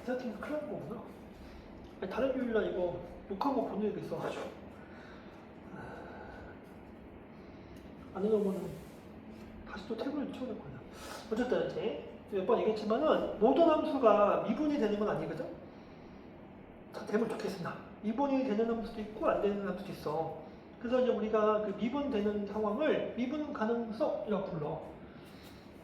디자팅이 큰일 난 거구나. 아니, 다른 요일날 이거 욕한 거 본 적이 있어가지고. 안 해놓으면 다시 또 태블릿 치워낼 거냐. 어쨌든 이제 몇 번 얘기했지만은 모든 함수가 미분이 되는 건 아니거든. 자, 되면 좋겠습니다. 미분이 되는 함수도 있고 안 되는 함수도 있어. 그래서 이제 우리가 그 미분되는 상황을 미분 가능성이라고 불러.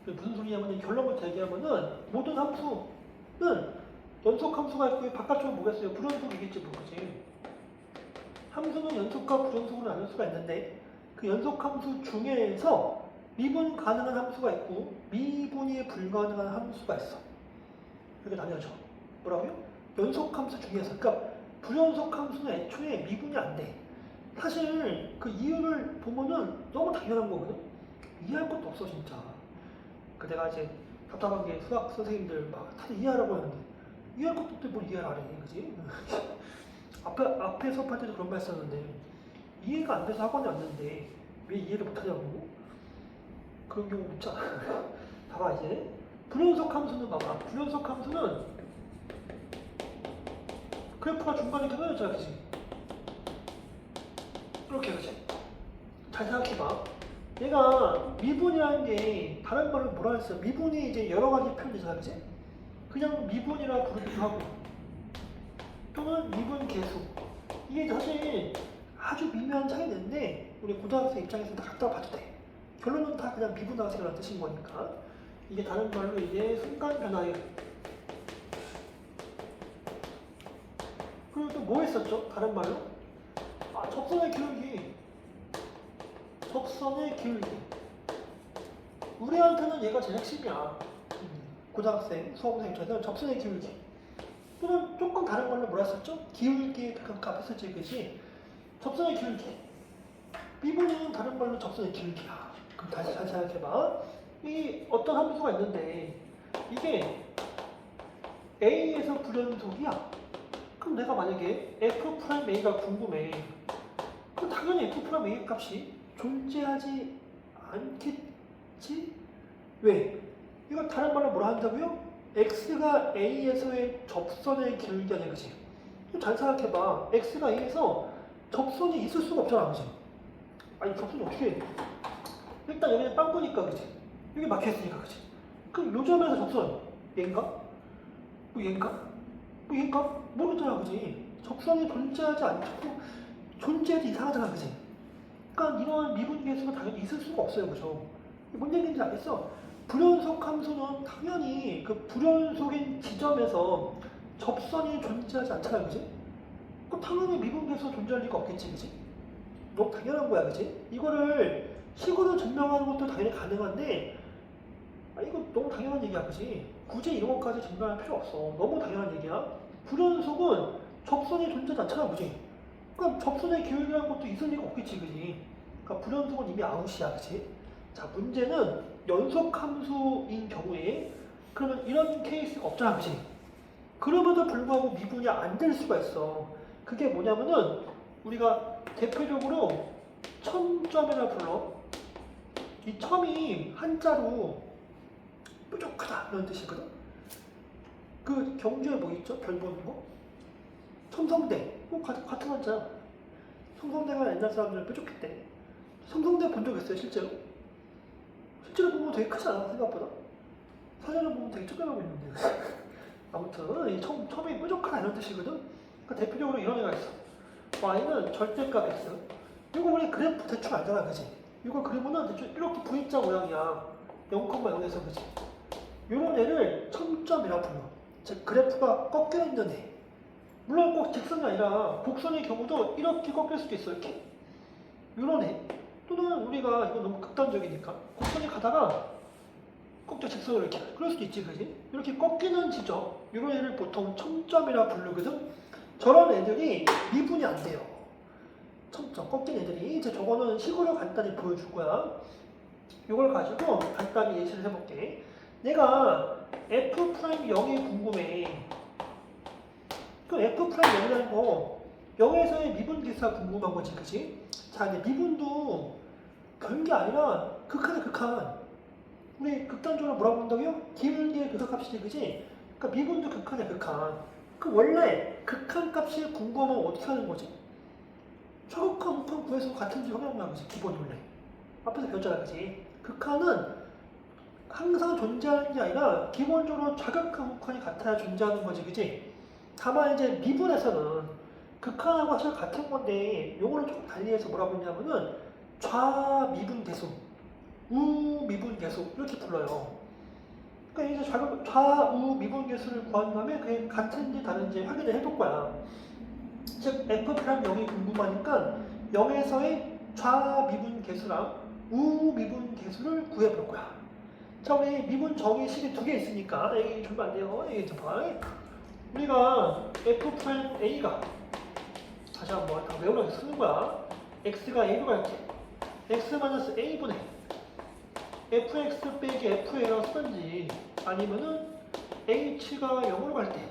무슨 소리냐면 결론부터 얘기하면은 모든 함수는 연속 함수가 있고 바깥쪽은 뭐겠어요? 불연속이겠지 뭐지. 함수는 연속과 불연속으로 나눌 수가 있는데 그 연속 함수 중에서 미분 가능한 함수가 있고 미분이 불가능한 함수가 있어. 이렇게 나뉘어져. 뭐라고요? 연속 함수 중에서. 그러니까 불연속 함수는 애초에 미분이 안 돼. 사실 그 이유를 보면은 너무 당연한 거거든. 이해할 것도 없어 진짜. 그 내가 이제 답답한 게 수학 선생님들 막 다들 이해하라고 하는데 이해할 것도 없는데 뭘 이해를 안 해, 그지? 앞에 수업할 때도 그런 말 썼는데 이해가 안 돼서 학원에 왔는데 왜 이해를 못하냐고 그런 경우 묻잖아. 봐봐 이제 불연속 함수는 봐봐. 불연속 함수는 그래프가 중간에 켜져있잖아, 그지? 이렇게 그지? 잘 생각해봐. 얘가 미분이라는 게 다른 말로 뭐라 했어? 미분이 이제 여러 가지 표현이잖아, 그지? 그냥 미분이라 부르기도 하고 또는 미분 계수. 이게 사실 아주 미묘한 차이인데 우리 고등학생 입장에서 다 갖다 봐도 돼. 결론은 다 그냥 미분하세요라는 뜻인 거니까. 이게 다른 말로 이게 순간 변화예요. 그리고 또 뭐 했었죠? 다른 말로? 아, 접선의 기울기. 접선의 기울기. 우리한테는 얘가 제일 핵심이야. 고등학생, 수험생 입장에서는 접선의 기울기. 또는 조금 다른 말로 뭐라 했었죠? 기울기에 값했었지, 그지? 접선의 기울기. 미분은 다른 말로 접선의 기울기야. 그럼 다시 잘 생각해봐. 이 어떤 함수가 있는데 이게 A에서 불연속이야. 그럼 내가 만약에 F'A가 궁금해. 그럼 당연히 F'A 값이 존재하지 않겠지? 왜? 이거 다른 말로 뭐라 한다고요? X가 A에서의 접선의 기울기 아니야, 그치? 잘 생각해봐. X가 A에서 접선이 있을 수가 없잖아, 그치? 아니, 접선이 어떻게 해? 일단 여기는 빵꾸니까, 그치? 여기 막혀있으니까, 그치? 그럼 요 점에서 접선, 얘인가? 뭐 얘인가? 뭐 얘인가? 모르잖아, 그치? 접선이 존재하지 않고 존재해도 이상하잖아, 그치? 그러니까 이러한 미분 계수가 당연히 있을 수가 없어요, 그죠? 뭔 얘기인지 알겠어? 불연속 함수는 당연히 그 불연속인 지점에서 접선이 존재하지 않잖아요, 그지? 그럼 당연히 미분 계수가 존재할 리가 없겠지, 그지? 너무 당연한 거야, 그지? 이거를 식으로 증명하는 것도 당연히 가능한데, 아, 이거 너무 당연한 얘기야, 그지? 굳이 이런 것까지 증명할 필요 없어. 너무 당연한 얘기야. 불연속은 접선이 존재하지 않잖아, 그지? 그럼 접선의 기울기라는 것도 있을 리가 없겠지, 그지? 그러니까 불연속은 이미 아웃이야, 그지? 자, 문제는 연속 함수인 경우에 그러면 이런 케이스가 없잖아, 그치? 그럼에도 불구하고 미분이 안 될 수가 있어. 그게 뭐냐면은 우리가 대표적으로 첨점이라 불러. 이 첨이 한자로 뾰족하다 이런 뜻이거든. 그 경주에 뭐 있죠? 별 보는 거? 첨성대. 같은 한자야. 첨성대가 옛날 사람들은 뾰족했대. 첨성대 본 적 있어요, 실제로? 실제로 보면 되게 크지 않아, 생각보다? 사진을 보면 되게 조그맣고 있는데. 아무튼, 이 첨이 뾰족하다 이런 뜻이거든? 그러니까 대표적으로 이런 애가 있어. y는 절대값 x. 이거 우리 그래프 대충 알잖아, 그지? 이거 그리면은 대충 이렇게 V자 모양이야. 0,0에서, 그지? 이런 애를 첨점이라 불러. 즉, 그래프가 꺾여 있는 애. 물론 꼭 직선이 아니라 곡선의 경우도 이렇게 꺾일 수도 있어, 이렇게. 이런 애. 또는 우리가 이거 너무 극단적이니까 곡선이 가다가 꺾여 직선으로 이렇게 그럴 수도 있지, 그지? 이렇게 꺾이는 지점 이런 애를 보통 첨점이라 부르거든. 저런 애들이 미분이 안 돼요. 첨점 꺾인 애들이. 이제 저거는 식으로 간단히 보여줄 거야. 이걸 가지고 간단히 예시를 해볼게. 내가 F'0이 궁금해. 그 F'0이라는 거 0에서의 미분 계수가 궁금한 거지, 그지? 자, 이제 미분도 별게 아니라 극한이야, 극한. 우리 극단적으로 뭐라고 본다고요? 기울기의 극한값이지, 그지? 그러니까 미분도 극한이야, 극한. 그 원래 극한 값이 궁금하면 어떻게 하는 거지? 최극한, 극한 구해서 같은지 확인하는 거지, 기본 원래. 앞에서 배웠잖아, 그지? 극한은 항상 존재하는 게 아니라 기본적으로 좌극한, 극한이 같아야 존재하는 거지, 그지? 다만 이제 미분에서는 극한하고 사실 같은 건데 요거를 조금 달리해서 뭐라고 했냐면은 좌미분 계수, 우미분 계수 이렇게 불러요. 그러니까 이제 좌우 미분 계수를 구한 다음에 그게 같은지 다른지 확인을 해볼 거야. 즉 F'U 0이 궁금하니까 0에서의 좌미분 계수랑 우미분 계수를 구해볼 거야. 자, 우리 미분 정의식이 두 개 있으니까 A 주면 안 돼요. A 좀 봐. 우리가 F'A가 다시 한번 다 외우라고 쓰는 거야. X가 A로 갈게. X-A분의 fx 빼기 fA라고 쓰든지 아니면은 h가 0으로 갈 때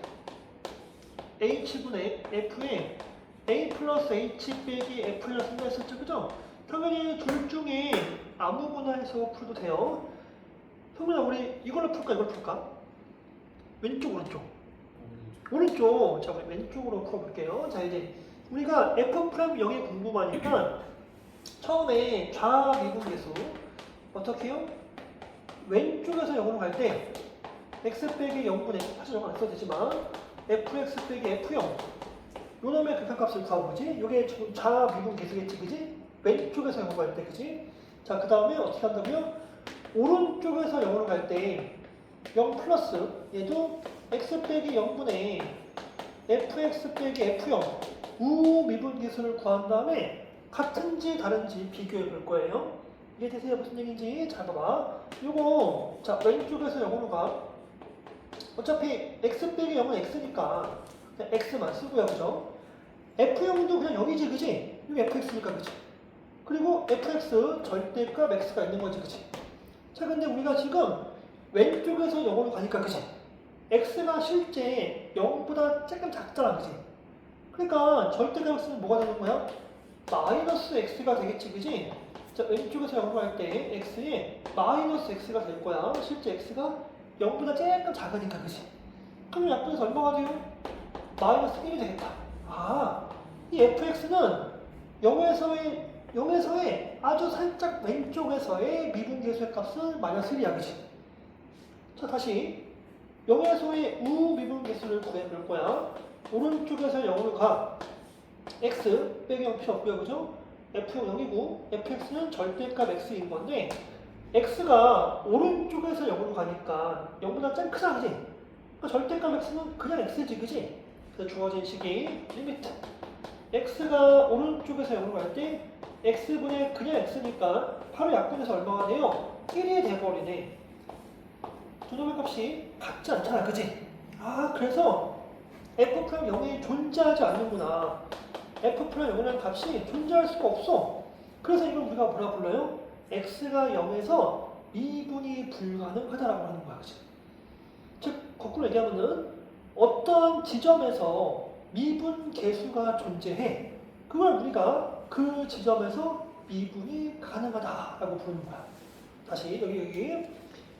h분의 f에 a 플러스 h 빼기 f라고 쓴다 했었죠, 그죠? 당연히 둘 중에 아무거나 해서 풀도 돼요. 형민아, 우리 이걸로 풀까, 이걸로 풀까? 왼쪽, 오른쪽? 오른쪽. 자, 우리 왼쪽으로 풀어볼게요. 자, 이제 우리가 f'0이 궁금하니까 처음에 좌미분 계수 어떻게 해요? 왼쪽에서 0으로 갈 때 x 빼기 0분의 사실 0 안 써도 되지만 fx 빼기 f0 요 놈의 극한값을 구하고지. 요게 지금 좌미분 계수겠지, 그지? 왼쪽에서 0으로 갈 때, 그지? 자, 그 다음에 어떻게 한다고요? 오른쪽에서 0으로 갈 때 0 플러스 얘도 x 빼기 0분의 fx 빼기 f0 우미분 계수를 구한 다음에 같은지 다른지 비교해 볼 거예요. 이해되세요? 무슨 얘기인지 잘 봐봐. 요거 자 왼쪽에서 0으로 가. 어차피 x 빼기 0은 x니까 그냥 x만 쓰고요, 그죠? f0도 그냥 0이지, 그지? 이거 fx니까, 그지? 그리고 fx 절대값 x가 있는 거지, 그지? 자, 근데 우리가 지금 왼쪽에서 0으로 가니까, 그지? x가 실제 0보다 조금 작잖아, 그지? 그러니까 절대값 x는 뭐가 되는 거야? 마이너스 x가 되겠지, 그지? 자, 왼쪽에서 0으로 갈 때 x에 마이너스 x가 될 거야. 실제 x가 0보다 조금 작으니까, 그지? 그러면 약분해서 얼마가 돼요? 마이너스 1이 되겠다. 아, 이 fx는 0에서의 아주 살짝 왼쪽에서의 미분계수의 값은 마이너스 1이야, 그지? 자, 다시 0에서의 우미분계수를 구해볼 거야. 오른쪽에서 0으로 가. x 빼기 0 필요 없고요, 그죠? f 0이고 fx는 절대값 x인 건데 x가 오른쪽에서 0으로 가니까 0보다 짱 크잖아, 그지? 그러니까 절대값 x는 그냥 x지, 그지? 그래서 주어진 식이 리미트 x가 오른쪽에서 0으로 갈 때 x분의 그냥 x니까 바로 약분해서 얼마가 돼요? 1이 돼버리네. 두 놈의 값이 같지 않잖아, 그지? 아, 그래서 f'0이 존재하지 않는구나. f'0이라는 값이 존재할 수가 없어. 그래서 이걸 우리가 뭐라 불러요? x가 0에서 미분이 불가능하다라고 하는 거야, 그치? 즉, 거꾸로 얘기하면은 어떠한 지점에서 미분 계수가 존재해. 그걸 우리가 그 지점에서 미분이 가능하다라고 부르는 거야. 다시 여기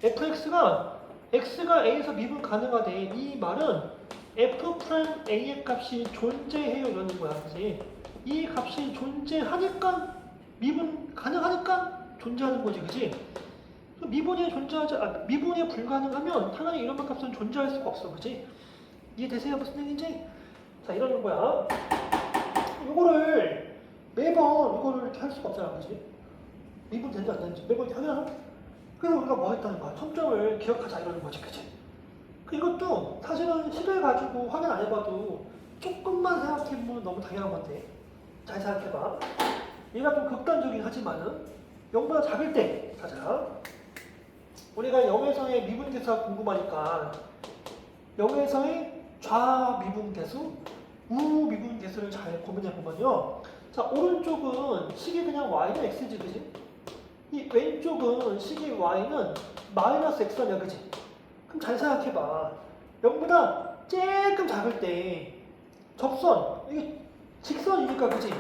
fx가 x가 a에서 미분 가능하대. 이 말은 f'a의 값이 존재해요 이러는 거야, 그지? 이 값이 존재하니까 미분 가능하니까 존재하는 거지, 그지? 미분이 불가능하면 당연히 이런 값은 존재할 수가 없어, 그지? 이해되세요? 무슨 얘기인지? 자, 이러는 거야. 이거를 매번 이거를 이렇게 할 수가 없잖아, 그지? 미분 되는지 안 되는지 매번 이렇게 하면 그래서 우리가 뭐 했다는 거야? 초점을 기억하자 이러는 거지, 그치? 이것도 사실은 식을 가지고 확인 안 해봐도 조금만 생각해보면 너무 당연한 건데 잘 생각해봐. 얘가 좀 극단적이긴 하지만은 0보다 작을 때 가자. 우리가 0에서의 미분계수가 궁금하니까 0에서의 좌미분계수, 우미분계수를 잘 고민해보면요. 자, 오른쪽은 식이 그냥 y는 x지, 그지? 이 왼쪽은 식이 y는 마이너스 x냐, 그지? 그럼 잘 생각해봐. 0보다 조금 작을 때 접선, 이게 직선이니까, 그지?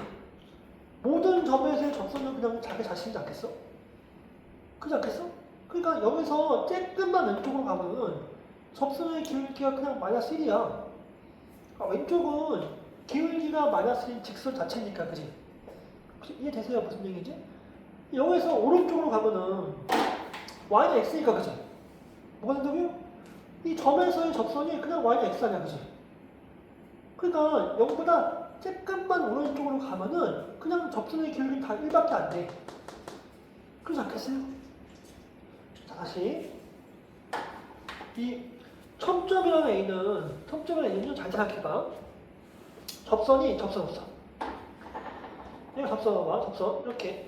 모든 점에서의 접선은 그냥 자기 자신이지 않겠어? 그렇지 않겠어? 그러니까 여기서 조금만 왼쪽으로 가면 접선의 기울기가 그냥 마이너스 1이야. 왼쪽은 기울기가 마이너스 1인 직선 자체니까, 그지? 혹시 이해되세요? 무슨 얘기지? 여기서 오른쪽으로 가면은 y는 x니까, 그지? 뭐가 된다고요? 이 점에서의 접선이 그냥 y는 x 아니야, 그지? 그러니까 0보다 조금만 오른쪽으로 가면은 그냥 접선의 기울기는 다 1밖에 안 돼. 그러지 않겠어요? 자, 다시 이 첨점이라는 A는 잘 생각해봐. 접선이 접선. 이거 접선어봐. 접선 이렇게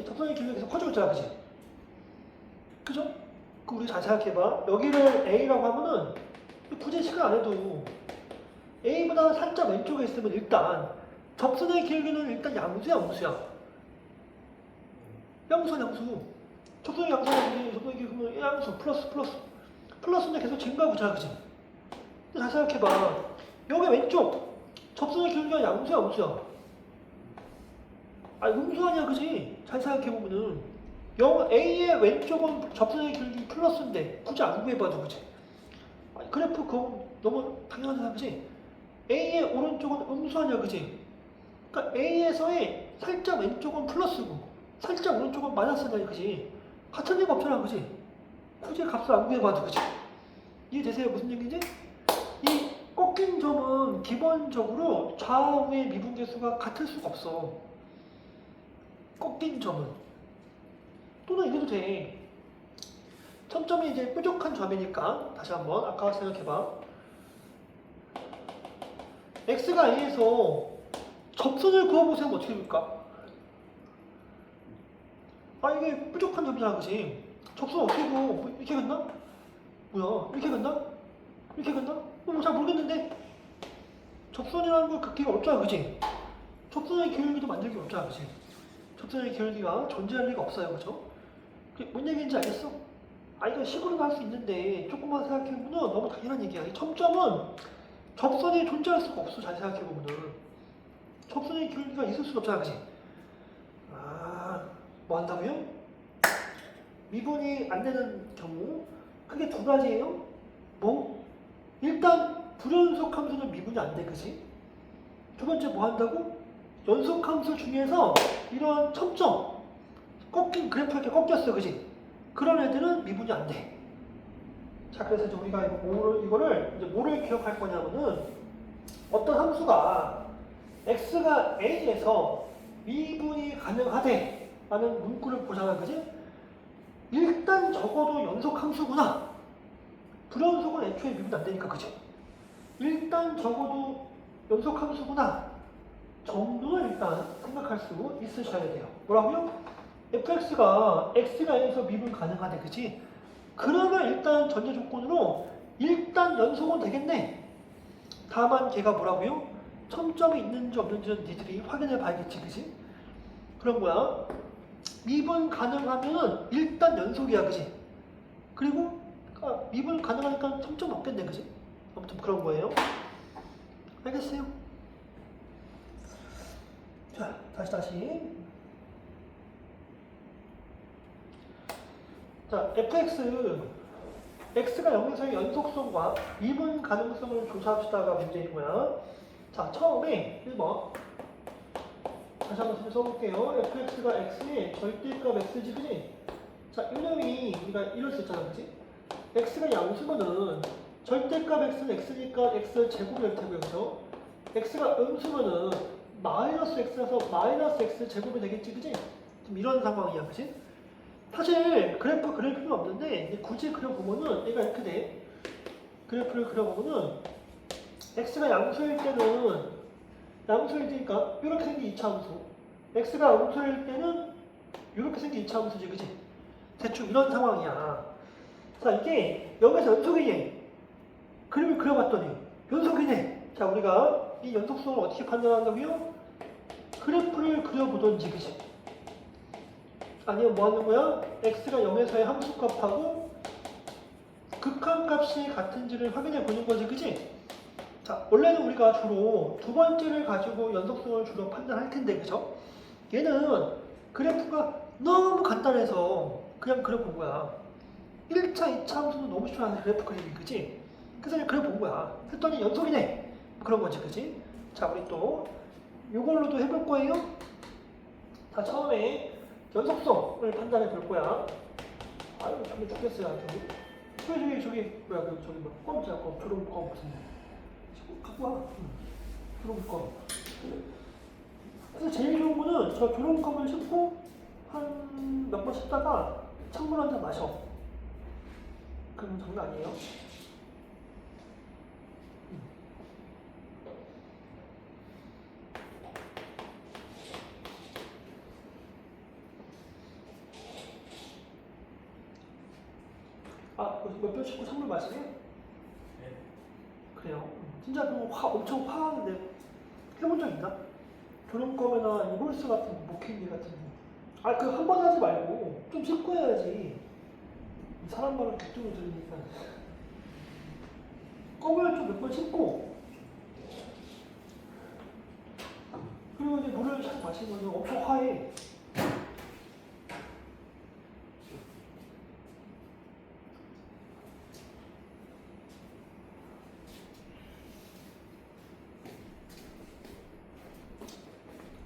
접선의 기울기가 계속 커지고 있잖아, 그지? 그죠? 그럼 우리 잘 생각해봐. 여기를 A라고 하면은 굳이 시간 안 해도 A보다 살짝 왼쪽에 있으면 일단 접선의 기울기는 일단 양수야, 음수야? 양수. 접선의 양수는 접선의 기울기는 양수 플러스인데 계속 증가하고 있잖아, 그지? 잘 생각해봐. 여기 왼쪽 접선의 기울기가 양수야, 음수야? 음수 아니야, 그지? 잘 생각해보면은 A의 왼쪽은 접선의 기울기 플러스인데 굳이 안 구해봐도, 그지? 그래프 그거 너무 당연한 생각이지? A의 오른쪽은 음수 아니야, 그지? 그러니까 A에서의 살짝 왼쪽은 플러스고 살짝 오른쪽은 마이너스냐, 그지? 같은 얘기가 없잖아, 그지? 굳이 값을 안 구해봐도, 그지? 이해되세요? 무슨 얘기인지? 이 꺾인 점은 기본적으로 좌우의 미분계수가 같을 수가 없어. 꺾인 점은. 또는 이래도 돼. 첨점이 이제 뾰족한 점이니까 다시 한번 아까 생각해봐. x가 a에서 접선을 그어보세요. 어떻게 될까? 이게 뾰족한 점이잖아, 그지? 접선 어떻게 그어? 뭐, 이렇게 간다? 뭐야? 이렇게 간다? 이렇게 간다? 잘 모르겠는데? 접선이라는 걸 긋기가 어렵잖아, 그지? 접선의 기울기도 만들기 어렵잖아, 그지? 접선의 기울기가 존재할 리가 없어요, 그죠? 뭔 얘기인지 알겠어? 이거 식으로도 할 수 있는데 조금만 생각해보면 너무 당연한 얘기야. 이 첨점은 접선이 존재할 수가 없어. 잘 생각해보면은 접선의 기울기가 있을 수가 없잖아, 그지? 뭐 한다고요? 미분이 안 되는 경우 크게 두 가지예요. 일단 불연속 함수는 미분이 안 돼, 그지? 두 번째 뭐 한다고? 연속 함수 중에서 이런 첨점 꺾인 그래프 이렇게 꺾였어, 그지? 그런 애들은 미분이 안 돼. 자, 그래서 이제 우리가 이거를 이제 뭐를 기억할 거냐면은 어떤 함수가 x가 a에서 미분이 가능하대 라는 문구를 보잖아, 그지? 일단 적어도 연속 함수구나. 불연속은 애초에 미분 안 되니까, 그지? 일단 적어도 연속 함수구나 정도는 일단 생각할 수 있으셔야 돼요. 뭐라고요? fx가 a에서 미분 가능하대, 그지? 그러면 일단 전제 조건으로 일단 연속은 되겠네. 다만 걔가 뭐라고요? 첨점이 있는지 없는지는 니들이 확인해 봐야겠지, 그지? 그런 거야. 미분 가능하면 일단 연속이야, 그지? 그리고 미분 가능하니까 첨점 없겠네, 그지? 아무튼 그런 거예요. 알겠어요? 자, 다시. 자, x가 0에서의 연속성과 미분 가능성을 조사합시다가 문제인 거야. 자, 처음에 1번. 다시 한번 써볼게요. fx가 x의 절대값 x지, 그지? 자, 이놈이 우리가 이럴 수 있잖아, 그지? x가 양수면은 절대값 x는 x니까 x 제곱이 될 테고요, 그죠? x가 음수면은 마이너스 x라서 마이너스 x 제곱이 되겠지, 그지? 지금 이런 상황이야, 그지? 사실 그래프 그릴 필요 없는데 굳이 그려보면은 얘가 이렇게 돼. 그래프를 그려보면은 x가 양수일 때는 양수일 테니까 이렇게 생긴 2차 함수, x가 음수일 때는 이렇게 생긴 2차 함수지, 그지? 대충 이런 상황이야. 자, 이게 여기서 연속이네. 그림을 그려봤더니 연속이네. 자, 우리가 이 연속성을 어떻게 판단한다고요? 그래프를 그려보던지, 그지? 아니면 뭐 하는 거야? x가 0에서의 함수값하고 극한값이 같은지를 확인해 보는 거지, 그지? 자, 원래는 우리가 주로 두 번째를 가지고 연속성을 주로 판단할 텐데, 그죠? 얘는 그래프가 너무 간단해서 그냥 그려본 거야. 1차, 2차 함수는 너무 쉽지 그래프 그리기, 그지? 그래서 이제 그래 본 거야. 했더니 연속이네. 그런 거지, 그지? 자, 우리 또 이걸로도 해볼 거예요. 자, 처음에 연속성을 판단해 볼 거야. 아유, 저기 죽겠어요, 저기. 뭐야, 저기 뭐, 껌이야, 껌. 조롱 껌 무슨. 갖고 와. 조롱 껌. 그래서 제일 좋은 거는 저 조롱 껌을 씹고 한 몇 번 씹다가 찬물 한 잔 마셔. 그건 장난 아니에요. 아, 몇 번 씹고 찬물 마시게? 네. 그래요. 진짜 엄청 화하는데 해본 적 있나? 조롱껌이나 이볼스 같은 모캔디 같은 거. 아, 그 한 번 하지 말고 좀 씹고 해야지. 이 사람 말은 객도로 들으니까. 껌을 좀 몇 번 씹고, 그리고 이제 물을 샥 마시면 엄청 화해.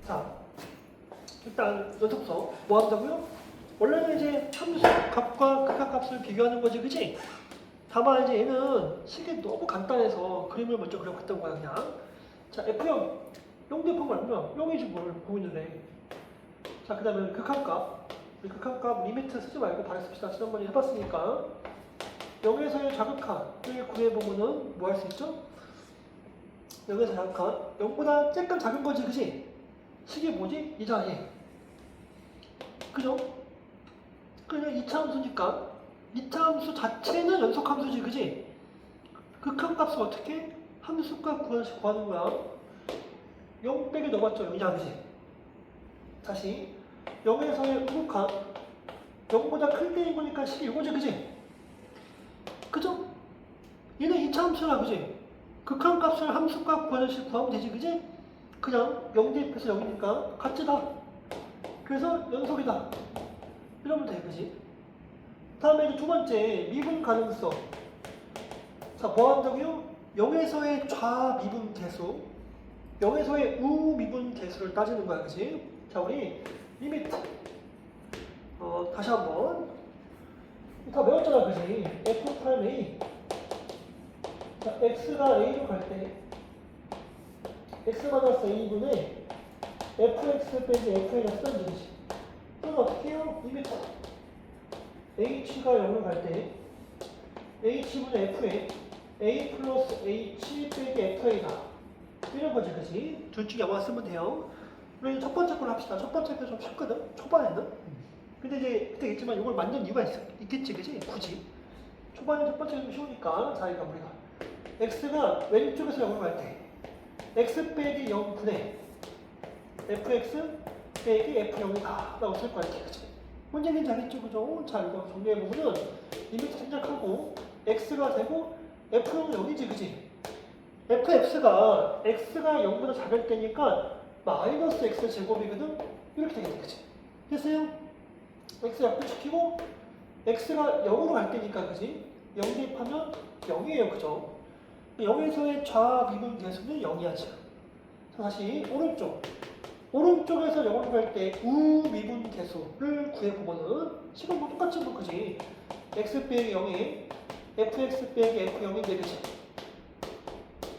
자, 일단 연속성 뭐 한다고요? 원래는 이제 함수 값과 극한값을 비교하는 거지, 그치? 다만 이제 얘는 식이 너무 간단해서 그림을 먼저 그려봤던 거야, 그냥. 자, F0 0대표가 얼마야? 0이지 뭘 보고 있는데. 자, 그 다음에 극한값. 우리 극한값 리미트 쓰지 말고 다 씁시다. 지난번에 해봤으니까. 0에서의 자극한을 구해보면은 뭐 할 수 있죠? 0에서 자극한 0보다 조금 작은 거지, 그치? 식이 뭐지? 이자얘. 그죠? 그냥 2차 함수니까 2차 함수 자체는 연속 함수지, 그지? 극한값은 어떻게? 함수값 구하는 거야. 0 빼기 넣어봤죠, 0이냐, 그지? 다시 0에서의 극한 0보다 큰 데인 거니까 식이 이거지, 그지? 그죠? 얘는 2차 함수라, 그지? 극한값을 함수값 구하는 식 구하면 되지, 그지? 그냥 0 대입해서 0이니까 같지다. 그래서 연속이다. 이러면 돼, 그지? 다음에 이제 두 번째, 미분 가능성. 자, 뭐 한다고요? 0에서의 좌미분 대수, 0에서의 우미분 대수를 따지는 거야, 그지? 자, 우리 리미트. 다시 한번. 다 외웠잖아, 그지? f 프라임 a. 자, x가 a로 갈 때, x-a분의 fx 빼기 fA가 쓰는 거지. 그럼 어떻게 해요? 리미트. h가 0을 갈 때 h분의 f에 a 플러스 h 빼기 fa다. 이런 거지, 그지? 둘 중에 아무나 쓰면 돼요. 우리 첫 번째 걸 합시다. 첫 번째 게 좀 쉽거든? 초반에는. 근데 이제 그때 있지만 이걸 만든 이유가 있겠지, 그지? 굳이. 초반에 첫 번째가 좀 쉬우니까. 자, 그러니까 우리가 x가 왼쪽에서 0을 갈 때 x 빼기 0분의 fx 빼기 f0이다 라고 쓸 거야, 이렇게, 그지? 문제는 잘했죠, 그죠? 자, 이거 정리해보면은 리미트 생략하고 x가 되고 f는 0이지, 그지? fx가 x가 0보다 작을 때니까 마이너스 x 제곱이거든? 이렇게 되겠네, 그지? 됐어요? x 약분시키고 x가 0으로 갈 때니까, 그지? 0 대입하면 0이에요, 그죠? 0에서의 좌미분 계수는 0이야, 지금. 자, 다시 오른쪽. 오른쪽에서 0으로 갈 때 우미분 계수를 구해보면은 식은 뭐 똑같지, 뭐, 그지? x 빼기 0에 fx 빼기 f0인데, 그지?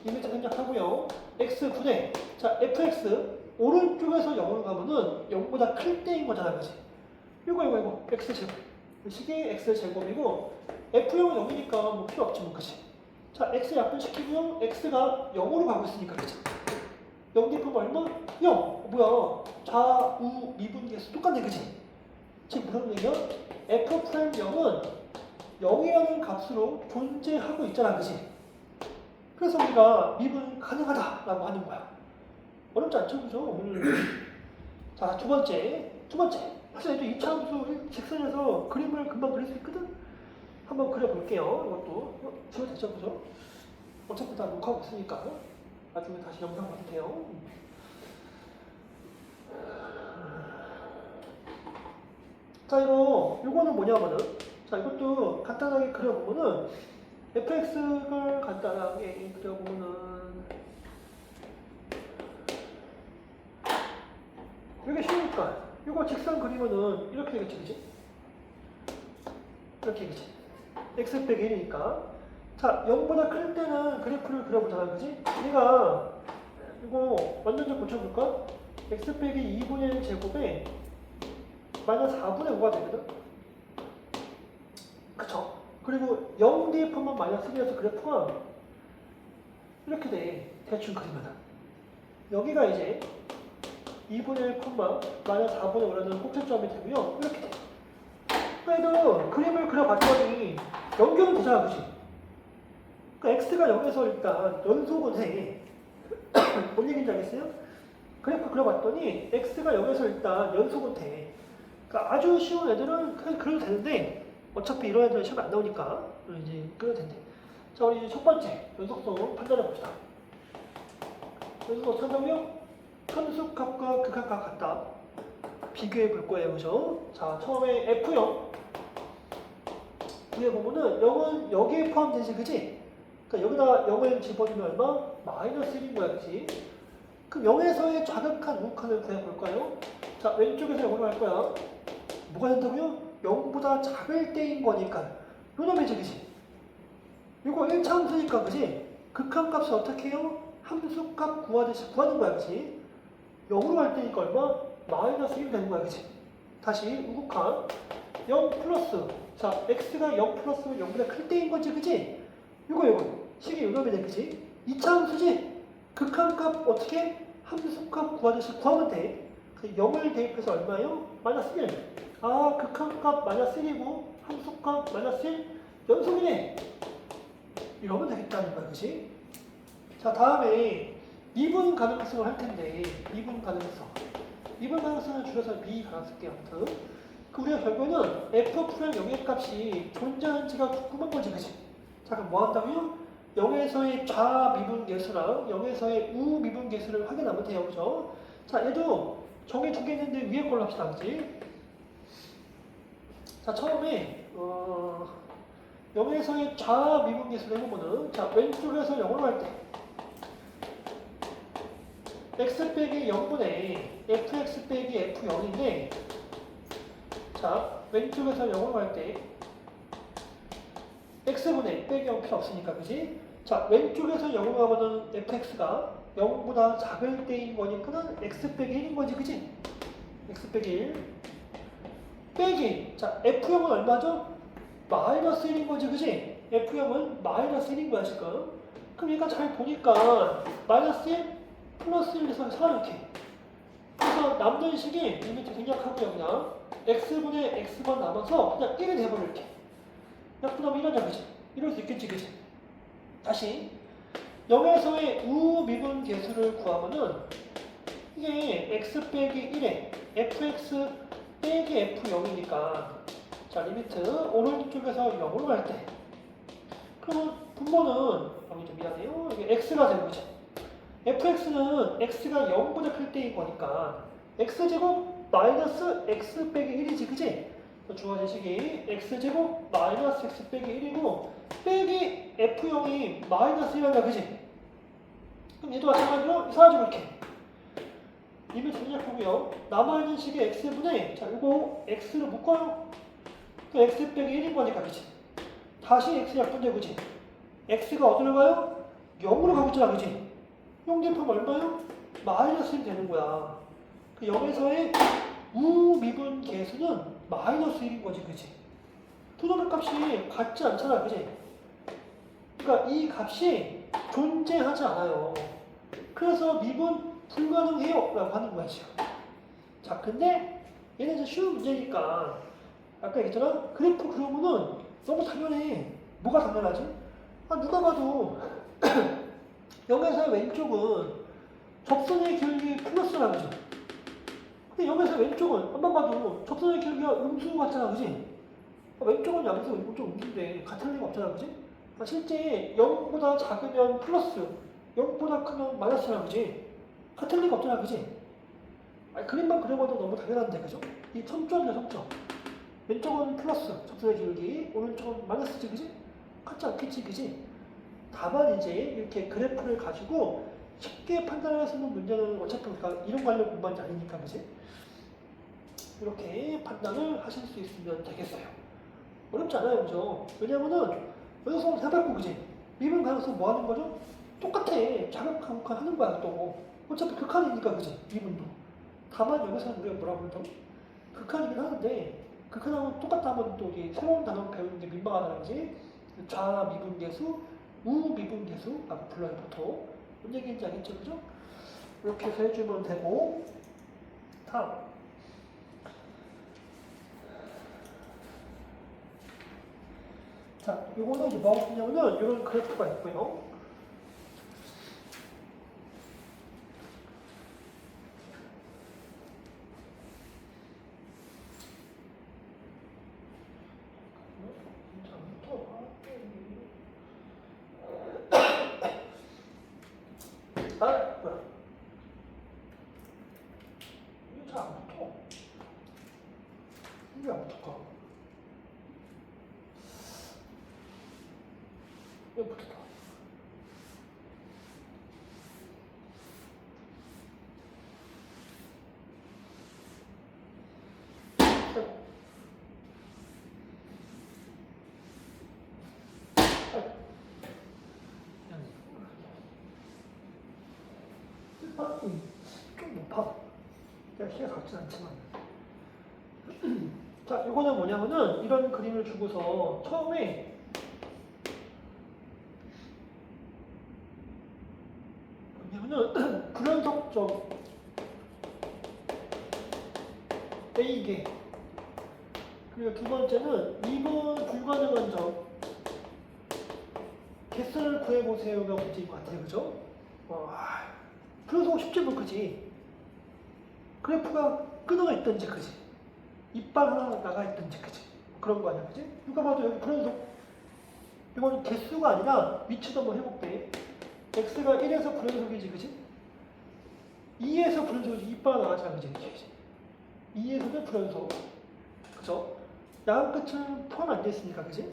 리미트 생략하고요. x분의, 자, fx 오른쪽에서 0으로 가면은 0보다 클 때인 거잖아, 그지? 이거 x제곱. 식이 x제곱이고 f0은 0이니까 뭐 필요 없지, 뭐, 그지? 자, x 약분시키고요. x가 0으로 가고 있으니까, 그지? 0 대입하면 얼마? 0. 뭐야? 좌우 미분 계수 똑같네, 그지? 지금 무슨 얘기야? f 프라임 0은 0이라는 값으로 존재하고 있잖아, 그지? 그래서 우리가 미분 가능하다라고 하는 거야. 어렵지 않죠, 그죠? 오늘. 자, 두 번째. 사실 이제 2차 함수 직선에서 그림을 금방 그릴 수 있거든? 한번 그려볼게요. 이것도. 지워졌죠, 그죠? 어차피 다 녹화하고 있으니까. 나중에 다시 영상 봐도 돼요. 자, 이거는 뭐냐면은, 자, 이것도 간단하게 그려보면은 fx를 간단하게 그려보면은 이게 쉬우니까 이거 직선 그리면은 이렇게 되겠지, 그치? 이렇게 되겠지. x 빼기 1이니까. 자, 0보다 클 때는 그래프를 그려보잖아, 그치? 우리가 이거 완전 좀 고쳐볼까? x 빼기 2분의 1 제곱에 마이너스 4분의 5가 되거든? 그쵸? 그리고 0 대입하면 마이너스 1이어서 그래프가 이렇게 돼. 대충 그리면. 여기가 이제 2분의 1, 마이너스 4분의 5라는 꼭지점이 되고요. 이렇게 돼. 그래도 그림을 그려봤더니 연결은 되잖아, 그치? 그러니까 x가 0에서 일단 연속은 해. 뭔 얘기인지 알겠어요? 그래프 그려봤더니 x가 0에서 일단 연속은 돼. 그러니까 아주 쉬운 애들은 그냥 그려도 되는데 어차피 이런 애들은 시험에 안 나오니까 이제 그려도 된대. 자, 우리 첫 번째 연속성 판단해 봅시다. 연속성 설명요 함수값과 극한값 같다. 비교해 볼 거예요, 그죠? 자, 처음에 F0 위에 보면은 0은 여기에 포함되지, 그지? 그러니까 여기다 0을 집어주면 얼마? 마이너스 1인 거야, 그지? 그럼 0에서의 좌극한, 우극한을 구해볼까요? 자, 왼쪽에서 0으로 할 거야. 뭐가 된다고요? 0보다 작을 때인 거니까. 요놈이지, 그지? 이거 1차 함수니까, 그지? 극한값을 어떻게 해요? 함수값 구하듯이 구하는 거야, 그지? 0으로 할 때니까 얼마? 마이너스 1 되는 거야, 그지? 다시 우극한 0 플러스. 자, x가 0 플러스면 0보다 클 때인 거지, 그지? 이거 식이 요놈이 돼, 그지? 2차 함수지? 극한값 어떻게? 함수값 구하듯이 구하면 돼. 0을 대입해서 얼마예요? 마이너스 1. 아, 극한값 마이너스 1이고 함수값 마이너스 1. 연속이네. 이러면 되겠다는 거야, 그지? 자, 다음에 미분 가능성을 할 텐데, 미분 가능성. 미분 가능성을 줄여서 미가능 쓸게요. 아무튼. 우리가 결국에는 f' 영의 값이 존재하는지가 궁금한 거지, 그치? 자, 그럼 뭐 한다고요? 0에서의 좌미분 계수랑 0에서의 우미분 계수를 확인하면 돼요, 그죠? 자, 얘도 정의 두 개 있는데 위에 걸로 합시다, 그치? 자, 처음에 0에서의 좌미분 계수를 해보면은, 자, 왼쪽에서 0으로 할 때 x 빼기 0분의 fx 빼기 f0인데, 자, 왼쪽에서 0으로 갈 때 x분의 빼기 0 필요 없으니까, 그지? 자, 왼쪽에서 0으로 가면은 fx가 0보다 작을 때인 거니까는 x 빼기 1인 거지, 그지? x 빼기 1 빼기, 자, f0은 얼마죠? 마이너스 1인 거지, 그지? f0은 마이너스 1인 거야, 지금. 그럼 얘가 잘 보니까 마이너스 1 플러스 1에서 사라졌게. 그래서 남는 식이 리미트 생략하고요, 그냥 x분의 x만 남아서 그냥 1이 돼버릴게. 약분하면 이러냐, 그지? 이럴 수 있겠지, 그지? 다시 0에서의 우미분 계수를 구하면은 이게 x 빼기 1에 fx 빼기 f0이니까, 자, 리미트 오른쪽에서 0으로 갈 때 그러면 분모는 여기 좀 미안해요. 이게 x가 되는 거지. fx는 x가 0보다 클 때인 거니까 x제곱 마이너스 x 빼기 1이지, 그지? 주어진 식이 x제곱 마이너스 x 빼기 1이고 빼기 f0이 마이너스 1이야, 그지? 그럼 얘도 마찬가지로 사라지고 이렇게 리미트 생략하고요. 남아있는 식이 x분의, 자, 이거 x로 묶어요. 또 x 빼기 1인 거니까, 그지? 다시 x 약분돼, 그지? x가 어디로 가요? 0으로 가고 있잖아, 그지? 0 대입하면 얼마요? 마이너스 1이 되는 거야. 그 0에서의 우미분 계수는 마이너스 1인 거지, 그치? 두 놈의 값이 같지 않잖아, 그치? 그러니까 이 값이 존재하지 않아요. 그래서 미분 불가능해요 라고 하는 거야, 지금. 자, 근데 얘는 이제 쉬운 문제니까 아까 얘기했잖아? 그래프 그려보면 너무 당연해. 뭐가 당연하지? 아, 누가 봐도 0에서의 왼쪽은 접선의 기울기 플러스라, 그지? 근데 0에서 왼쪽은 한번 봐도 접선의 기울기가 음수 같잖아, 그지? 왼쪽은 양수, 오른쪽 음수인데 같을 리가 없잖아, 그지? 실제 0보다 작으면 플러스, 0보다 크면 마이너스라, 그지? 같을 리가 없잖아, 그지? 그림만 그려봐도 너무 당연한데, 그죠? 이 점점이야, 점점. 왼쪽은 플러스 접선의 기울기, 오른쪽은 마이너스지, 그지? 같지 않겠지, 그지? 다만 이제 이렇게 그래프를 가지고 쉽게 판단할 수 있는 문제는 어차피 우리가 이론 관련 공부한 게 아니니까, 그지? 이렇게 판단을 하실 수 있으면 되겠어요. 어렵지 않아요, 그죠? 왜냐면은 여기서 해봤고, 그지? 미분 가능성 뭐 하는 거죠? 똑같아. 자극하고 하는 거야, 또. 어차피 극한이니까, 그지? 미분도. 다만 여기서는 우리가 뭐라고 한다고? 극한이긴 하는데, 극한하고 똑같다면 또 이게 새로운 단어 배우는 게 민망하다든지, 좌미분계수, 우미분계수라고 불러요, 보통. 뭔 얘기인지 알겠죠, 그죠? 이렇게 해서 해주면 되고, 다음. 자, 요거는 이제 뭐하고 싶냐면은, 이런 그래프가 있고요. 아, 뭐야. 이게 잘 안 붙어. 이게 안 붙을까? 이거 붙었다. 좀 높아. 내가 키가 작진 않지만. 자, 이거는 뭐냐면은 이런 그림을 주고서 처음에 뭐냐면은 불연속점 A개, 그리고 두 번째는 2번 불가능한 점 개수를 구해보세요가 문제인 것 같아요, 그죠? 불연속 쉽지 뭐, 그지? 그래프가 끊어가 있던지, 그지? 이빨 하나 나가 있던지, 그지? 그런 거 아니야, 그지? 누가 봐도 여기 불연속, 이거는 개수가 아니라 위치도 한번 해볼게. x가 1에서 불연속이지, 그지? 2에서 불연속이지, 이빨 나가잖아, 그지? 2에서도 불연속, 그죠? 야간 끝은 포함 안 됐으니까, 그지?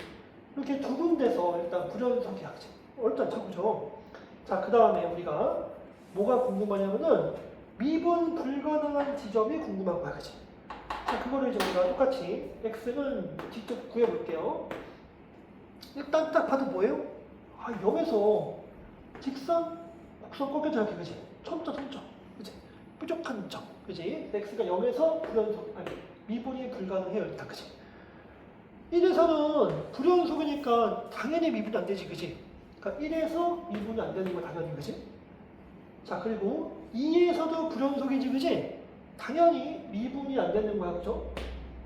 이렇게 두 군데서 일단 불연속이야, 그지? 어렵지 않죠, 그죠? 자, 그 다음에 우리가 뭐가 궁금하냐면은 미분 불가능한 지점이 궁금한 거야, 그지? 자, 그거를 이제 우리가 똑같이 x는 직접 구해볼게요. 일단 딱 봐도 뭐예요? 0에서 직선, 곡선 꺾여져 이렇게, 그지? 점점, 그지? 뾰족한 점, 그지? x가 0에서 불연속, 아니, 미분이 불가능해요, 일단, 그지? 1에서는 불연속이니까 당연히 미분이 안 되지, 그지? 그러니까 1에서 미분이 안 되는 거 당연히, 그지? 자, 그리고 2에서도 불연속이지, 그지? 당연히 미분이 안 되는 거야, 그죠?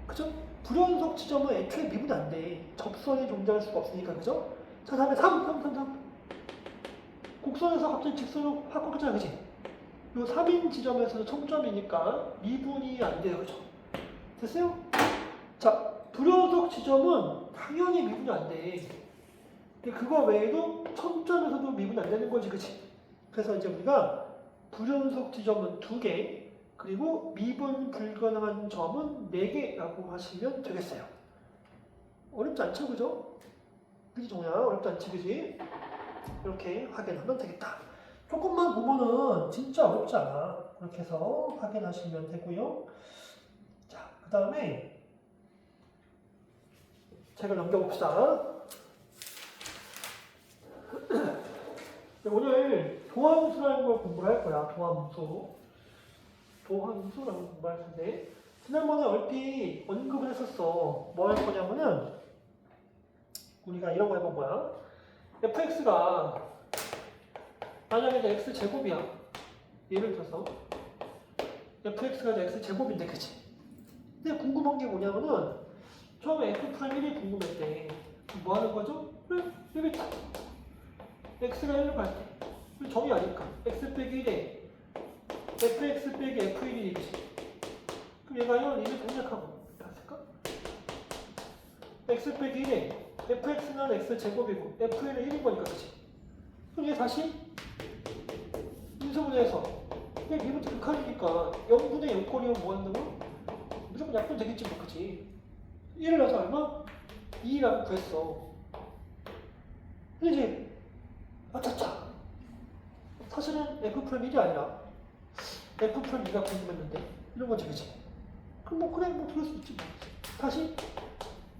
그죠? 불연속 지점은 애초에 미분이 안 돼. 접선이 존재할 수가 없으니까, 그죠? 자, 다음에 3. 곡선에서 갑자기 직선으로 확 꺾였잖아, 그지? 이 3인 지점에서도 청점이니까 미분이 안 돼요, 그죠? 됐어요? 자, 불연속 지점은 당연히 미분이 안 돼. 근데 그거 외에도 청점에서도 미분이 안 되는 거지, 그치? 그래서 이제 우리가 불연속 지점은 2개, 그리고 미분 불가능한 점은 4개라고 하시면 되겠어요. 어렵지 않죠, 그죠? 그지, 정야? 어렵지 않지, 그지? 이렇게 확인하면 되겠다. 조금만 보면은 진짜 어렵지 않아. 그렇게 해서 확인하시면 되고요. 자, 그 다음에 책을 넘겨봅시다. 오늘 도함수라는 걸 공부를 할 거야. 도함수라는 공부를 할 텐데, 지난번에 얼핏 언급을 했었어. 뭐 할 거냐면은 우리가 이런 거 해본 거야. fx가 만약에 이제 x제곱이야. 예를 들어서 fx가 이제 x제곱인데, 그치? 근데 궁금한 게 뭐냐면은 처음에 f'1이 궁금했대. 뭐 하는 거죠? 여기 x가 1로 갈 때 정의 아닐까? x 빼기 1에 fx 빼기 f1이 그치? 그럼 얘가 1을 생략하고 봤을까? x 빼기 1에 fx는 x제곱이고 f1은 1인 거니까, 그치? 그럼 얘 다시 인수분해해서 얘 미분 극한이니까 0분의 0꼴이면 뭐 한다고? 무조건 약분 되겠지, 뭐, 그치? 1을 넣어서 얼마? 2라고 구했어. 근데 이제 아차차 사실은 F'1이 아니라 F'2가 궁금했는데 이런 거지 그치? 그럼 뭐 그래 뭐 그럴 수 있지 뭐. 다시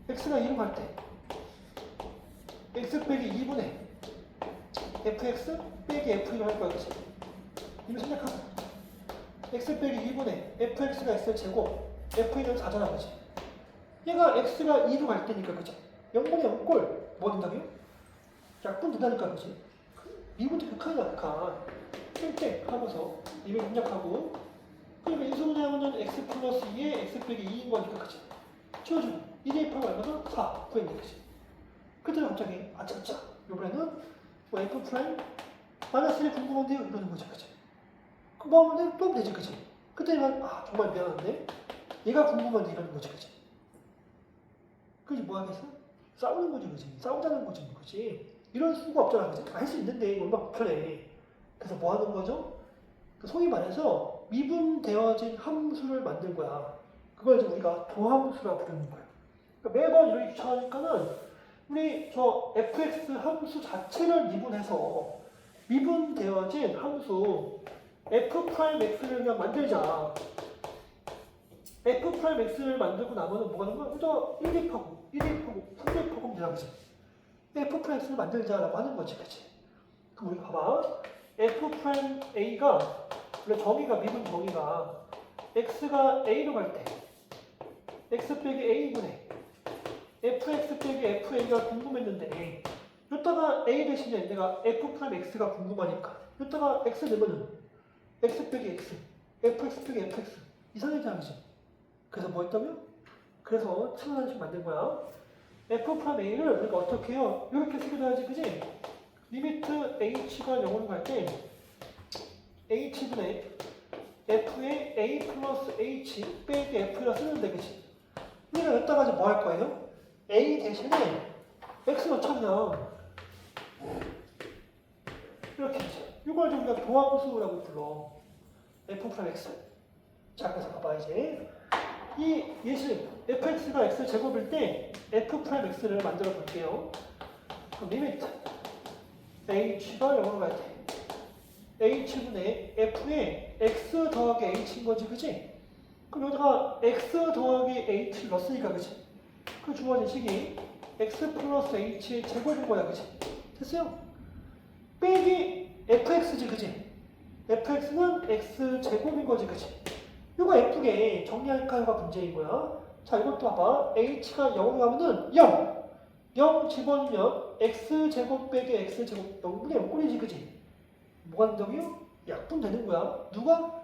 x가 2로 갈 때 x 빼기 2분의 fx 빼기 f2로 할 거야 그치? 이거 생각하면 x 빼기 2분의 fx가 x의 제곱 f2는 4잖아 그치? 얘가 x가 2로 갈 때니까 그치? 0분의 0꼴 뭐 된다고요? 약분 된다니까 그치? 미분도 극한이야 극한 땡땡 하면서 이걸 입력하고 그러니까 인수분해하면 x 플러스 2에 x 빼기 2인 거니까 그치? 치워주고 2 대입하고 얼마나? 4 구했네 그치? 그때 갑자기 아차차 이번에는 뭐 f 프라임 마이너스 1 궁금한데요? 이러는 거지 그치? 그럼 뭐 하면 돼? 또 하면 되지 그치? 그때만 아 정말 미안한데 얘가 궁금한데 이러는 거지 그치? 그지 뭐 하겠어? 싸우는 거지 그치? 싸우자는 거지 그치? 이럴 수가 없잖아 그치? 할 수 있는데 이거 얼마나 불편해. 그래서 뭐 하는 거죠? 소위 말해서 미분되어진 함수를 만든 거야. 그걸 이제 우리가 도함수라고 부르는 거야. 그러니까 매번 이렇게 귀찮으니까는 우리 저 fx 함수 자체를 미분해서 미분되어진 함수 f'x를 그냥 만들자. f'x를 만들고 나면은 뭐가 되는 거야? 일단 1대입하고 2대입하고 3대입하고 하면 되나 보지. f'x를 만들자라고 하는 거지, 그치? 그럼 우리 봐봐. f'a가 원래 정의가 미분 정의가 x가 a로 갈 때 x 빼기 a분의 fx 빼기 fa가 궁금했는데 이따가 a 대신에 내가 f'x가 궁금하니까 이따가 x 넣으면은 x 빼기 x fx 빼기 fx 이상하지 않지? 그래서 뭐 했다고요? 그래서 차원한식 만든 거야. f'a를 우리가 어떻게 해요? 이렇게 쓰기도 그지? 리미트 h가 0으로 갈 때 h분의 f의 a 플러스 h 빼기 f라 쓰는데 그치? 우리가 여기다가 뭐 할 거예요? a 대신에 x 넣자 그냥 이렇게 이걸 좀 우리가 도함수라고 불러. f'x. 자 그래서 봐봐 이제 이 예시 fx가 x 제곱일 때 f'x를 만들어 볼게요. 그럼 리미트 h가 0으로 갈 때 h분의 f에 x 더하기 h인 거지 그치? 그럼 여기다가 x 더하기 h를 넣었으니까 그치? 그 주어진 식이 x 플러스 h의 제곱인 거야 그치? 됐어요? 빼기 fx지 그치? fx는 x 제곱인 거지 그치? 이거 예쁘게 정리할까요가 문제인 거야. 자 이것도 봐봐. h가 0으로 가면은 0 0 집어넣으면 x제곱 빼기 x제곱 0분의 0꼴이지 그치? 뭐가 된다고요? 약분되는 거야. 누가?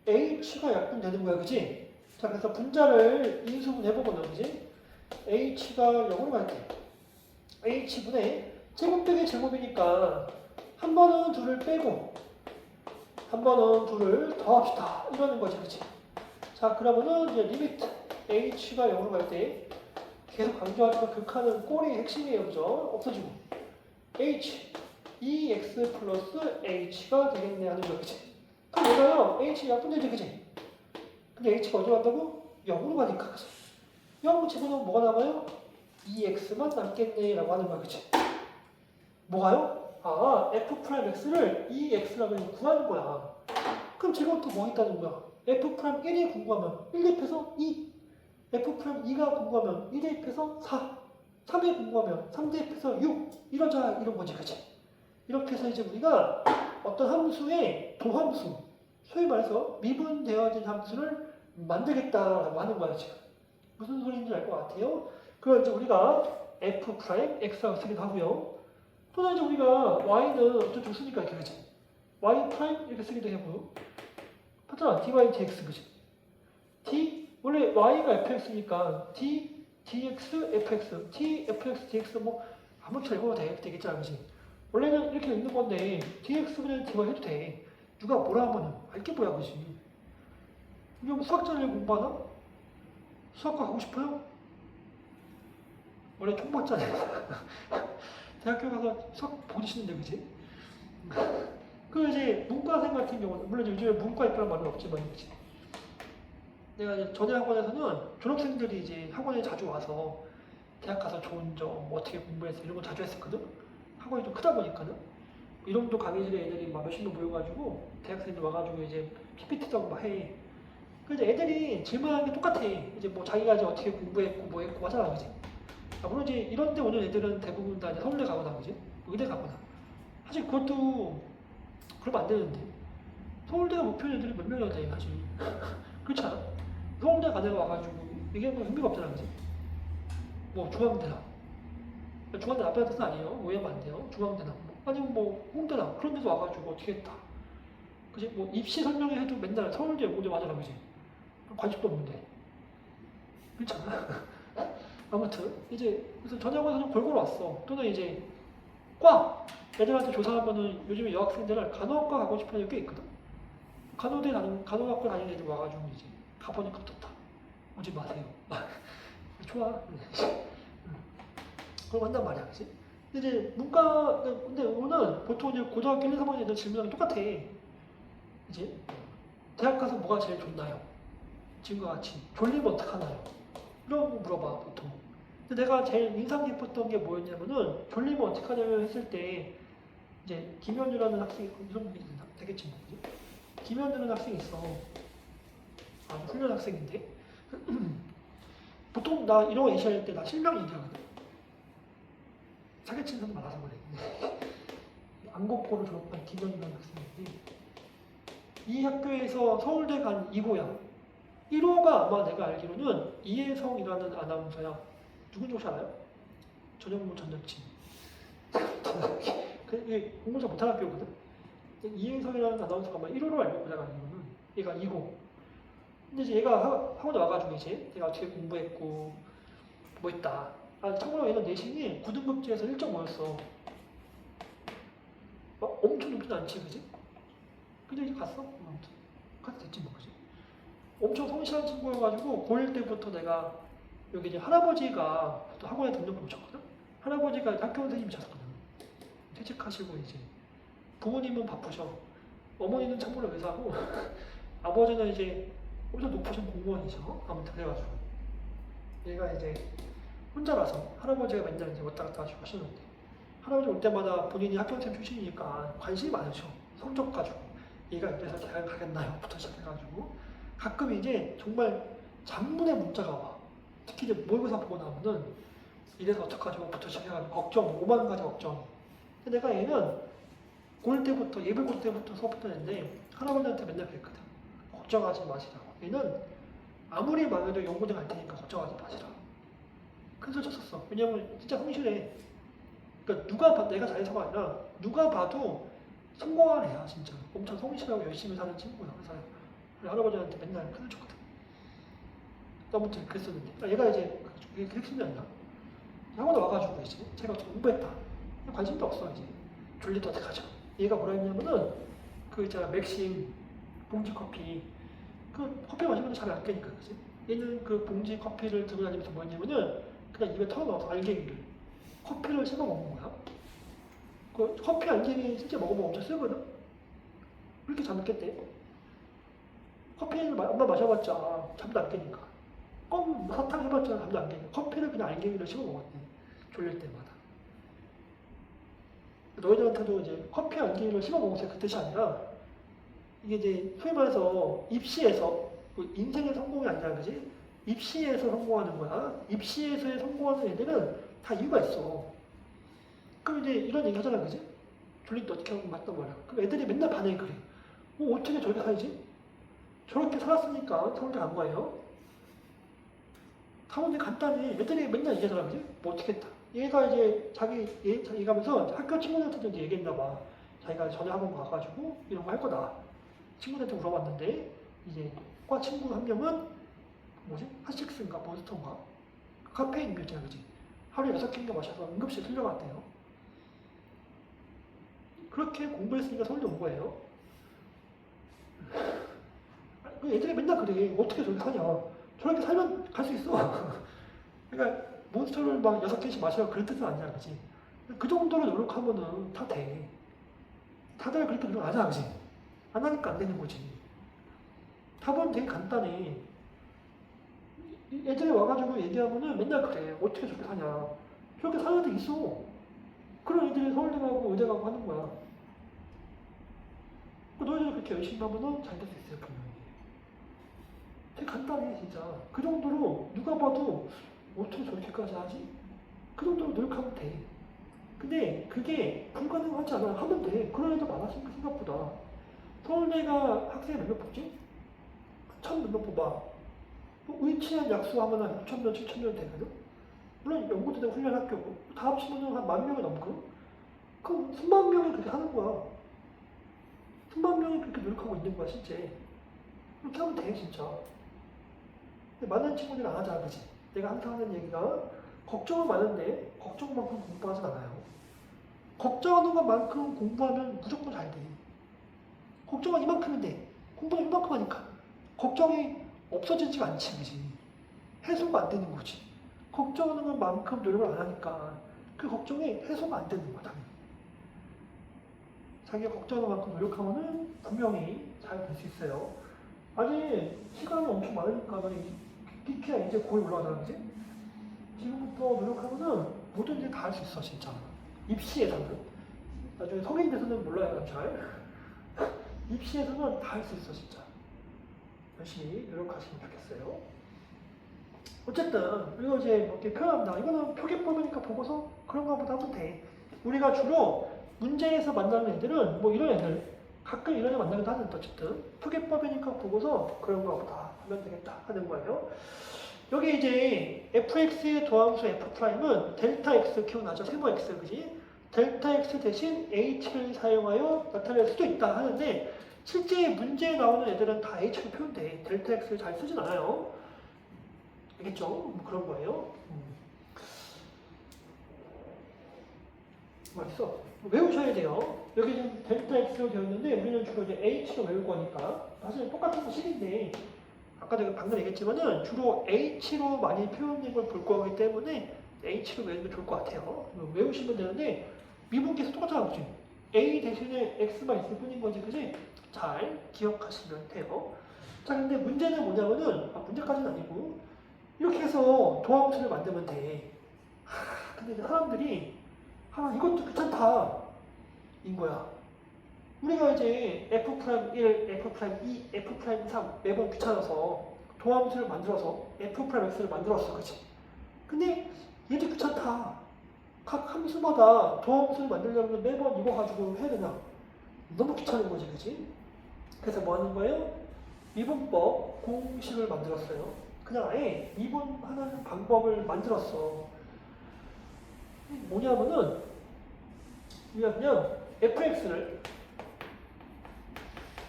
h가 약분되는 거야 그치? 자 그래서 분자를 인수분 해보거든 그치? h가 0으로 갈 때 h분의 제곱 빼기 제곱이니까 한 번은 둘을 빼고 한 번은 둘을 더합시다 이러는 거지 그치? 자 그러면은 이제 리미트 h가 0으로 갈 때 계속 강조하지만 극하는 꼴이 핵심이에요 그죠? 없어지고 h 2x 플러스 h가 되겠네 하는 거 그치? 그럼 얘가요 h 약분되지 그치? 근데 h가 어디 간다고? 0으로 가니까 그치? 0 집어넣으면 뭐가 남아요? 2x만 남겠네 라고 하는 거야 그치? 뭐가요? 아 f'x를 2x라고 구하는 거야. 그럼 지금 또 뭐 있다는 거야? f'1이 궁금하면 1 대입해서 2 f'2가 궁금하면 2 대입해서 4 3이 궁금하면 3 대입해서 6 이러자 이런 거지 그치? 이렇게 해서 이제 우리가 어떤 함수의 도함수 소위 말해서 미분되어진 함수를 만들겠다라고 하는 거야 지금. 무슨 소리인지 알 것 같아요? 그걸 이제 우리가 f'x라고 쓰기도 하고요. 또는 이제 우리가 y는 어쩌고 쓰니까 이렇게 그치? y 프라임 이렇게 쓰기도 하고 봤잖아 dy dx 그치? d 원래 y가 fx니까 d dx fx d fx dx 뭐 아무렇게 읽어도 되겠잖아 그치? 원래는 이렇게 읽는 건데 dx분의 dy 해도 돼. 누가 뭐라 하면은 알게 뭐야 그치? 이게 뭐 수학자를 공부하나? 수학과 가고 싶어요? 원래 총박자네. 대학교 가서 수학 보기 싫은데 그치? 그 이제 문과생 같은 경우는 물론 요즘에 문과 있다는 말은 없지만 그치? 내가 이제 전에 학원에서는 졸업생들이 이제 학원에 자주 와서 대학 가서 좋은 점, 뭐 어떻게 공부했어 이런 거 자주 했었거든. 학원이 좀 크다 보니까는 이런도 강의실에 애들이 막 몇십 명 모여가지고 대학생들 와가지고 이제 PPT도 막 해. 근데 애들이 질문하는 게 똑같아. 이제 뭐 자기가 이제 어떻게 공부했고 뭐 했고 하잖아, 그지? 아, 물론 이제 이런 데 오는 애들은 대부분 다 이제 서울대 가거나, 그지? 의대 가거나. 사실 그것도 그러면 안 되는데. 서울대가 목표인 애들이 몇 명이나 돼, 사실. 그렇지 않아? 서울대 가는 애 와가지고 얘기하면 의미가 없잖아, 그지? 뭐 중앙대나. 중앙대 나쁜 뜻은 아니에요. 오해하면 안 돼요. 중앙대나. 아니면 뭐 홍대나. 그런 데서 와가지고 어떻게 했다. 그지? 뭐 입시 설명회 해도 맨날 서울대 오대 맞아라, 그지? 관심도 없는데. 그렇잖아. 아무튼 이제 그래서 전형에서 좀 골고루 왔어. 또는 이제 과 애들한테 조사하면은 요즘에 여학생들은 간호학과 가고 싶은 애들 꽤 있거든. 간호학과 다니는 애들 와가지고 이제 가보니까 어떻다. 오지 마세요. 좋아. 그럼 한단 말이야, 그지? 근데 이제 문과 근데 오늘 보통 이제 고등학교 1, 3학년 애들 질문하기 똑같아. 이제 대학 가서 뭐가 제일 좋나요? 지금과 같이 졸리면 어떡하나요? 이런 거 물어봐 보통. 근데 내가 제일 인상 깊었던 게 뭐였냐면은 졸리면 어떡하냐면 했을 때 이제 김현주라는 학생이 이런 분이 되겠지 뭐. 그지? 김현주라는 학생이 있어. 아주 훌륭한 학생인데 보통 나 이런 거 예시할 때 나 실명 얘기하거든. 사기친 사람 많아서 그래. 안곡고를 졸업한 김현주라는 학생인데 이 학교에서 서울대 간 2호야. 1호가 아마 내가 알기로는 이혜성이라는 아나운서야. 누군지 혹시 알아요? 전현무 전 여친. 이게 공부 잘 못하는 학교거든. 이혜성이라는 아나운서가 아마 1호로 알고 있고 내가 알기로는 얘가 2호. 근데 이제 얘가 학원에 와가지고 이제 내가 어떻게 공부했고 뭐 했다. 아, 참고로 얘는 내신이 9등급제에서 1.5였어. 엄청 높진 않지, 그지? 근데 이제 갔어? 아무튼 가도 됐지 뭐, 그지? 엄청 성실한 친구여가지고 고1 때부터 내가 여기 이제 할아버지가 또 학원에 등록금 오셨거든? 할아버지가 학교 선생님이셨거든. 퇴직하시고 이제 부모님은 바쁘셔. 어머니는 참고로 의사고 아버지는 이제 엄청 높으신 공무원이죠. 아무튼 그래가지고 얘가 이제 혼자라서 할아버지가 맨날 이제 왔다 갔다 하시는데 할아버지 올 때마다 본인이 학교생 출신이니까 관심이 많으셔. 성적 가지고 얘가 이래서 대학 가겠나요? 부터 시작해가지고 가끔 이제 정말 장문의 문자가 와. 특히 이제 모의고사 보고 나면은 이래서 어떡하죠? 부터 시작해가지고 걱정, 5만 가지 걱정. 근데 내가 얘는 고1 때부터, 예비고 때부터 수업 듣던 애인데 할아버지한테 맨날 그랬거든. 걱정하지 마시라고. 얘는 아무리 망해도 연구대 갈 테니까 걱정하지 마시라. 큰 소리 쳤었어. 왜냐면 진짜 성실해. 그러니까 내가 잘해서가 아니라 누가 봐도 성공한 애야, 진짜. 엄청 성실하고 열심히 사는 친구야. 그래서 우리 할아버지한테 맨날 큰 소리 쳤거든. 아무튼 그랬었는데. 그러니까 얘가 이제 그게 핵심이 아니라 학원에 와가지고 이제 제가 공부했다. 관심도 없어, 이제. 졸리도 어떡하죠? 얘가 뭐라 했냐면은 그 있잖아, 맥심 봉지 커피. 그 커피 마시면 잘 안 깨니까, 그지? 얘는 그 봉지 커피를 들고 다니면서 뭐 했냐면은 그냥 입에 털어넣어서 알갱이를 커피를 씹어 먹는 거야. 그 커피 알갱이 실제 먹으면 엄청 쓰거든? 왜 이렇게 잠을 깼대? 커피를 한번 마셔봤자 잠도 안 깨니까. 껌 사탕 해봤자 잠도 안 깨니까. 커피를 그냥 알갱이를 씹어 먹었대. 졸릴 때마다. 너희들한테도 이제 커피 알갱이를 씹어 먹으세요. 그 뜻이 아니라 이게 이제 소위 말해서 입시에서 그 인생의 성공이 아니라 그지? 입시에서 성공하는 거야. 입시에서 성공하는 애들은 다 이유가 있어. 그럼 이제 이런 얘기 하잖아, 그지? 졸릴 때 어떻게 하고 맞단 말이야. 그럼 애들이 맨날 반응이 그래. 어떻게 저렇게 살지? 저렇게 살았으니까 서울대 간 거예요. 사원이 간단히 애들이 맨날 얘기하잖아, 그지? 뭐 어떻게 했다. 얘가 이제 얘 가면서 학교 친구들한테도 이제 얘기했나 봐. 자기가 전에 학원 가가지고 이런 거 할 거다. 친구들한테 물어봤는데 이제 과 친구 한 명은 뭐지? 핫식스인가 몬스터인가? 카페인 음료잖아, 그지? 하루에 6캔가 마셔서 응급실 실려갔대요. 그렇게 공부했으니까 서울대 온 거예요. 애들이 맨날 그래. 어떻게 저렇게 사냐. 저렇게 살면 갈 수 있어. 그러니까 몬스터를 막 6개씩 마셔 그런 뜻은 아니야, 그지? 그 정도로 노력하면은 다 돼. 다들 그렇게 노력 안 하잖아, 그지? 안 하니까 안 되는 거지. 답은 되게 간단해. 애들이 와가지고 얘기하면은 맨날 그래. 어떻게 저렇게 사냐. 저렇게 사는 애들 있어. 그런 애들이 서울대 가고 의대 가고 하는 거야. 너희들 그렇게 열심히 하면은 잘 될 수 있어요, 분명히. 되게 간단해, 진짜. 그 정도로 누가 봐도 어떻게 저렇게까지 하지? 그 정도로 노력하면 돼. 근데 그게 불가능하지 않아. 하면 돼. 그런 애도 많아, 생각보다. 서울대가 학생이 몇 명 뽑지? 1,000몇 명 뽑아. 뭐 의치한 약수하면 한 6,000명, 7,000명 되거든? 물론 연구대도 훈련 학교고. 다 합치면 한 10,000명이 넘거든? 그럼 수만 명이 그렇게 하는 거야. 수만 명이 그렇게 노력하고 있는 거야, 실제. 그렇게 하면 돼, 진짜. 근데 많은 친구들은 안 하잖아, 그지? 내가 항상 하는 얘기가 걱정은 많은데 걱정만큼 공부하진 않아요. 걱정하는 것만큼 공부하면 무조건 잘 돼. 걱정은 이만큼면 돼. 공부는 이만큼 하니까. 걱정이 없어지지가 않지, 그지? 해소가 안 되는 거지. 걱정하는 것만큼 노력을 안 하니까 그 걱정이 해소가 안 되는 거다. 자기가 걱정하는 만큼 노력하면은 분명히 잘 될 수 있어요. 아직 시간이 엄청 많으니까 키키야 이제 거의 올라가잖아, 그지? 지금부터 노력하면은 뭐든지 다 할 수 있어, 진짜. 입시에서는. 나중에 성인 돼서는 몰라요, 난 잘. 입시에서는 다 할 수 있어, 진짜. 열심히 노력하시면 좋겠어요. 어쨌든, 우리가 이제 뭐 이렇게 표현합니다. 이거는 표기법이니까 보고서 그런가 보다 하면 돼. 우리가 주로 문제에서 만나는 애들은 뭐 이런 애들, 가끔 이런 애 만나기도 하는데 어쨌든 표기법이니까 보고서 그런가 보다 하면 되겠다 하는 거예요. 여기 이제 fx의 도함수 f'은 델타 x 기억나죠? 세모 x, 그지? 델타 x 대신 h를 사용하여 나타낼 수도 있다 하는데 실제 문제에 나오는 애들은 다 h로 표현돼. 델타 x를 잘 쓰진 않아요. 알겠죠? 뭐 그런 거예요. 맞어. 외우셔야 돼요. 여기 지금 델타 x로 되어 있는데 우리는 주로 이제 h로 외울 거니까 사실 똑같은 식인데 아까 제가 방금 얘기했지만은 주로 h로 많이 표현된 걸 볼 거기 때문에 h로 외우는 게 좋을 것 같아요. 외우시면 되는데 미분계수 똑같잖아, 그치? a 대신에 x만 있을 뿐인 거지, 그치? 잘 기억하시면 돼요. 자, 근데 문제는 뭐냐면은 문제까지는 아니고 이렇게 해서 도함수를 만들면 돼. 근데 이제 사람들이 이것도 귀찮다 인 거야. 우리가 이제 F'1, F'2, F'3 매번 귀찮아서 도함수를 만들어서 F'X를 만들었어, 그치? 근데 얘도 귀찮다. 각 함수마다 도함수를 만들려면 매번 이거 가지고 해야 되냐? 너무 귀찮은 거지, 그치? 그래서 뭐 하는 거예요? 미분법 공식을 만들었어요. 그냥 아예 미분하는 방법을 만들었어. 뭐냐면은 그냥 fx를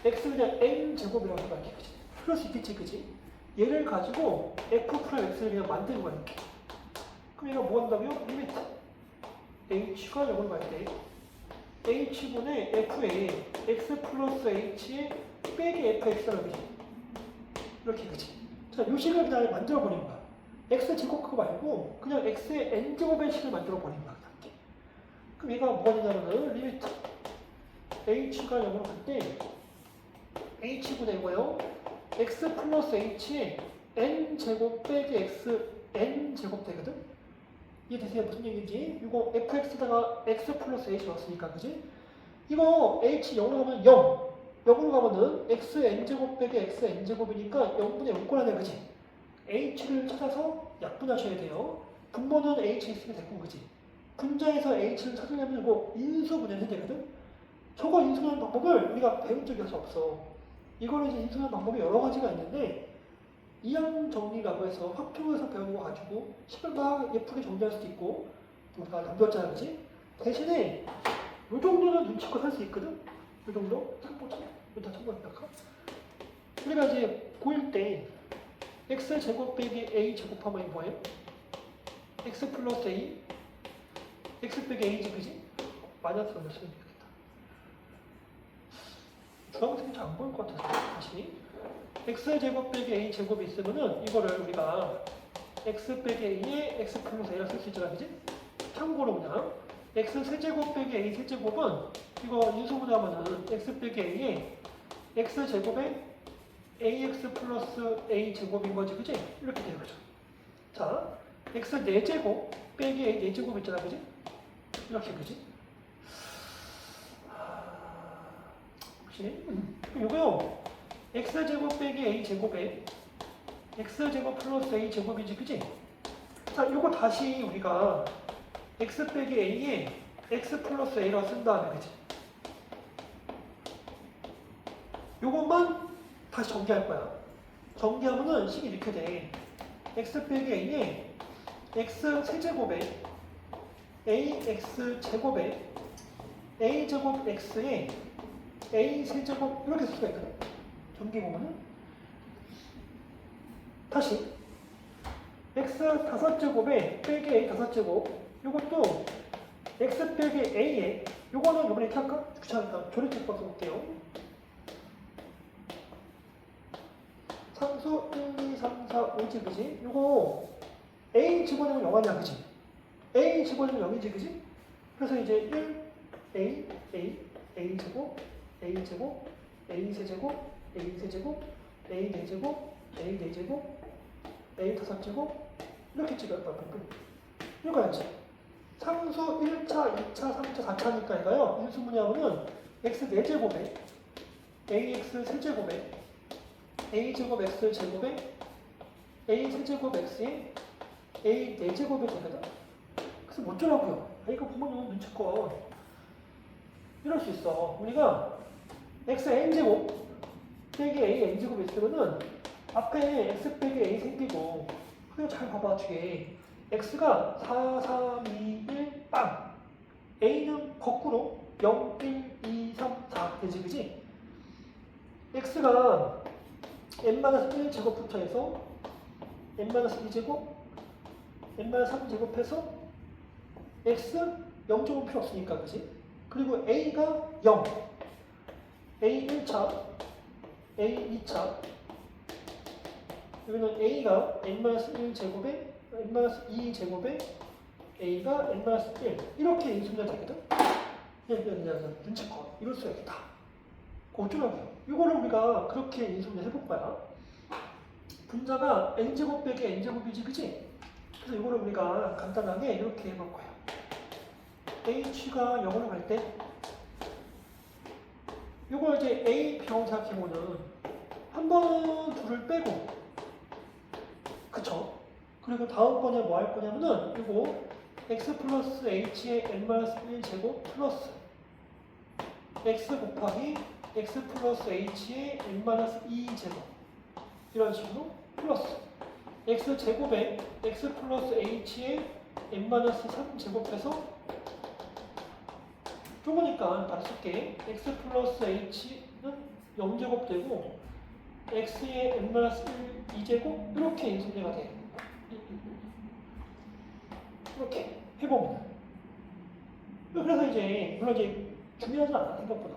x를 그냥 n제곱이라고 생각해, 그치? 그럴 수 있겠지, 그치? 얘를 가지고 f'(x를) 그냥 만드는 거야, 이렇게. 그럼 얘가 뭐 한다고요? 리미트 h가 0을 갈 때 h분의 f에 x 플러스 h에 빼기 fx라는 거지. 이렇게, 그치? 자, 요 식을 그냥 만들어버린 거야. x제곱 그거 말고 그냥 x의 n제곱의 식을 만들어버린 거야. 이렇게. 그럼 얘가 뭐가 되냐면은 리미트 h가 0으로 갈 때 h분의 이거요. x 플러스 h에 n제곱 빼기 x n제곱 되거든? 이해되세요? 무슨 얘기인지? 이거 fx에다가 x 플러스 h 넣었으니까, 그지? 이거 h 0으로 가면 0. 0으로 가면은 x n제곱 빼기 x n제곱이니까 0분의 0 꼴하네, 그지? h를 찾아서 약분하셔야 돼요. 분모는 h 있으면 되고, 그지? 분자에서 h를 찾으려면 이거 인수분해를 해야 되거든? 저거 인수하는 방법을 우리가 배운 적이 없어. 이거는 이제 인수하는 방법이 여러 가지가 있는데 이항 정리라고 해서 화표에서 배우는 거 가지고 식을 막 예쁘게 정리할 수도 있고 우리가 안 배웠잖아, 그지? 대신에 이 정도는 눈치껏 할 수 있거든? 이 정도? 참고점? 이거 다 참고했다. 우리가 이제 고1 때 x제곱 빼기 a제곱하면 뭐예요? x 플러스 a x 빼기 a지, 그지? 마이너스 넣으면 되겠다. 주황색이 잘 안 보일 것 같아서 다시 x제곱 빼기 a제곱이 있으면은 이거를 우리가 x 빼기 a에 x 플러스 a라 쓸 수 있잖아, 그지? 참고로 그냥 x 세제곱 빼기 a 세제곱은 이거 인수분해하면은 x 빼기 a에 x제곱에 ax 플러스 a제곱인 거지, 그지? 이렇게 되는 거죠. 자, x 4제곱 빼기 a 4제곱 있잖아, 그지? 이렇게, 그지? 혹시? 요거요, x제곱 빼기 a제곱에 x제곱 플러스 a제곱이지, 그지? 자, 요거 다시 우리가 x 빼기 a에 x 플러스 a라고 쓴 다음에, 그지? 요것만 다시 전개할 거야. 전개하면은 식이 이렇게 돼. x 빼기 a에 x 세제곱에 ax 제곱에 a제곱 x에 a 세제곱 이렇게 쓸 수가 있거든. 전개 보면은 다시 x 5제곱에 빼기 a 5제곱 요것도 x 빼기 a에 요거는 요번에 이렇게 할까? 귀찮으니까 조립책 봐서 볼게요. 상수 1, 2, 3, 4, 5지, 그지? 요거 a 집어넣으면 0아니야, 그지? a 집어넣으면 0이지, 그지? 그래서 이제 1, a 제곱, a 제곱, a 세제곱, a 세제곱, a 4제곱, a 4제곱, a 5제곱 이렇게 찍어요. 이거 해야지. 상수 1차, 2차, 3차, 4차니까 이거요. 인수분해하면은 x 4제곱에 ax 세제곱에 a제곱 x 제곱에 a 세제곱 x에 a 4제곱이 되거든. 그래서 뭐 어쩌라고요? 이거 보면 눈치껏 이럴 수 있어. 우리가 x n제곱 빼기 a n제곱 있으면은 앞에 x 빼기 a 생기고 그냥 잘 봐봐 뒤에 x가 4, 3, 2, 1, 빵 a는 거꾸로 0, 1, 2, 3, 4 되지, 그지? x가 n-1제곱부터 해서 n-2제곱, n-3제곱 해서 x 0제곱 필요 없으니까, 그지? 그리고 a가 0, a 1차, a 2차, 여기는 a가 n-1제곱에 n-2제곱에 a가 n-1 이렇게 인수분해 되거든? 그냥 눈치껏 이럴 수가 있다. 어쩌라고요? 이거를 우리가 그렇게 인수분해 해볼 거야. 분자가 n제곱 빼기 n제곱이지, 그지? 그래서 이거를 우리가 간단하게 이렇게 해볼 거야. h가 0으로 갈 때, 이걸 이제 a 병 생각해보면 한 번은 둘을 빼고, 그쵸? 그리고 다음번에 뭐 할 거냐면은 이거 x 플러스 h의 n-1 제곱 플러스 x 곱하기 x 플러스 h의 n-2 제곱 이런 식으로 플러스 x 제곱에 x 플러스 h의 n-3 제곱해서 좁으니까 바로 쓸게. x 플러스 h는 0제곱 되고 x의 n-1 2제곱 이렇게 인수분해가 돼. 이렇게 해보면. 그래서 이제 물론 이제 중요하지 않아 생각보다.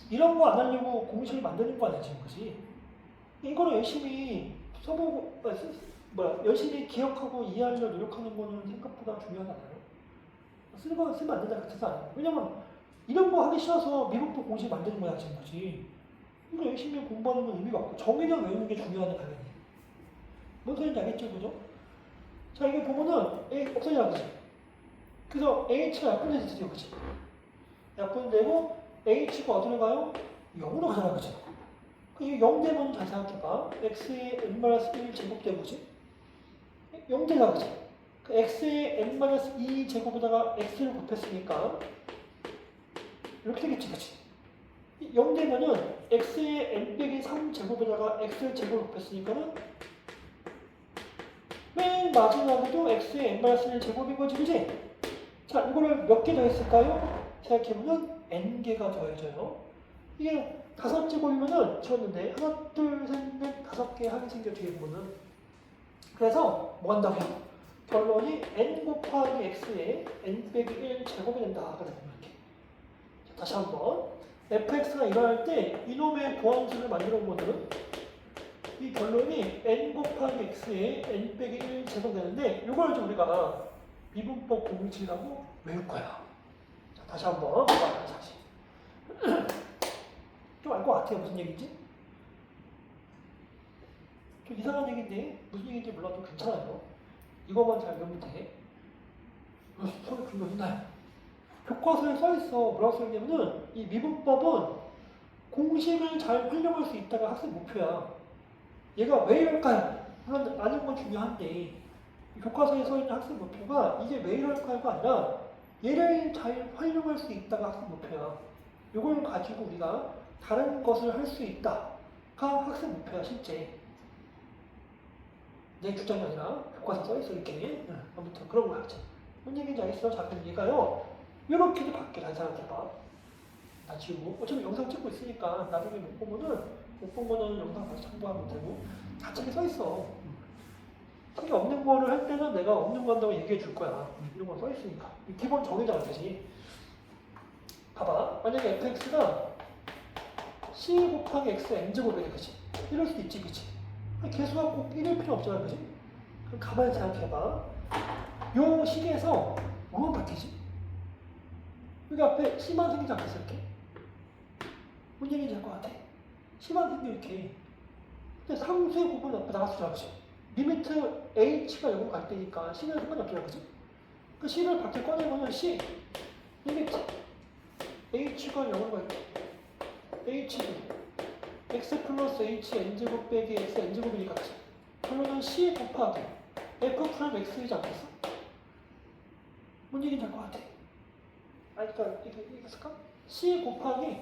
이런 거 안 하려고 공식을 만드는 거 아니야 지금, 그지? 이거를 열심히 써보고 열심히 기억하고 이해하려고 노력하는 거는 생각보다 중요하지 않아요. 쓰면 안 된다 그래서 안 해요. 왜냐면 이런 거 하기 싫어서 미분법 공식 만드는 거야 지금, 그지? 이거 열심히 공부하는 건 의미가 없고 정의력 외우는 게 중요하다 당연히. 뭔 소리인지 알겠죠, 그죠? 자, 이게 보면은 A 없어지나, 그지? 그래서 H가 약분되지, 드디어, 그지? 약분되고 H가 어디로 가요? 0으로 가잖아, 그지? 그 0 되면 잘 생각해봐. X의 n-1 제곱되고지? 0 되나, 그지? 그 X의 n-2 제곱에다가 X를 곱했으니까 이렇게 되겠지, 그지? 0 되면은 X의 n-3 제곱에다가 X를 제곱을 곱했으니까는 맨 마지막에도 x의 n-1 제곱인 거지, 그지? 자, 이거를 몇 개 더했을까요? 생각해보면 n개가 더해져요. 이게 5제곱이면은 쳤는데 하나, 둘, 셋, 넷, 5개 하게 생겨 뒤에 보면은. 그래서 뭐 한다고요? 결론이 n 곱하기 x의 n 빼기 1 제곱이 된다. 그래서 이렇게. 자, 다시 한번 fx가 일어날 때 이놈의 보함수를 만들어 보면은 이 결론이 n 곱하기 x의 n 빼기 1 제곱 되는데 이걸 이제 우리가 미분법 공식이라고 외울 거야. 자, 다시 한번 다시. 좀 알 것 같아요. 무슨 얘기인지? 좀 좀 이상한 얘기인데 무슨 얘기인지 몰라도 괜찮아요. 이거만 잘 외우면 돼. 손에 분명히나요. 교과서에 써있어. 뭐라고 써있냐면은 이 미분법은 공식을 잘 활용할 수 있다가 학생 목표야. 얘가 왜 이럴까요? 물론 아는 건 중요한데 교과서에 써있는 학생 목표가 이게 왜 이럴까요가 아니라 얘를 잘 활용할 수 있다가 학생 목표야. 이걸 가지고 우리가 다른 것을 할 수 있다가 학생 목표야 실제. 내 주장이 아니라 교과서 써있어 이렇게. 아무튼 그런 거 하자. 뭔 얘기인지 알겠어? 자 그럼 얘가요 이렇게도 바뀌어. 다시 생각해봐. 나 지우고 어차피 영상 찍고 있으니까 나중에 못 본 거는 영상 다시 참고하면 되고 다 책에 써있어. 책에 없는 거를 할 때는 내가 없는 거 한다고 얘기해 줄 거야. 이런 거 써있으니까. 기본 정의잖아, 그지? 봐봐. 만약에 fx가 c 곱하기 x n제곱이래, 그지? 이럴 수도 있지, 그지? 개수가 꼭 1일 필요 없잖아, 그지? 그럼 가만히 생각해봐. 요 식에서 뭐만 바뀌지? 여기 앞에 c만 생기지 않겠어, 이렇게? 뭔 얘기인지 알 것 같아? c만 생겨, 이렇게. 근데 상수의 부분 앞에 나갔을 그지? 리미트 h가 0으로 갈 때니까 c는 상관이 없잖아, 그지? 그 c를 밖에 꺼내보면 c 리미트 h가 0으로 갈 때 h x 플러스 h n제곱 빼기 x n제곱이니까 그지? 그러면 c 곱하기 f 프라임 x이지 않겠어? 뭔 얘기인지 알 것 같아? 그러니까 이게 쓸까? c 곱하기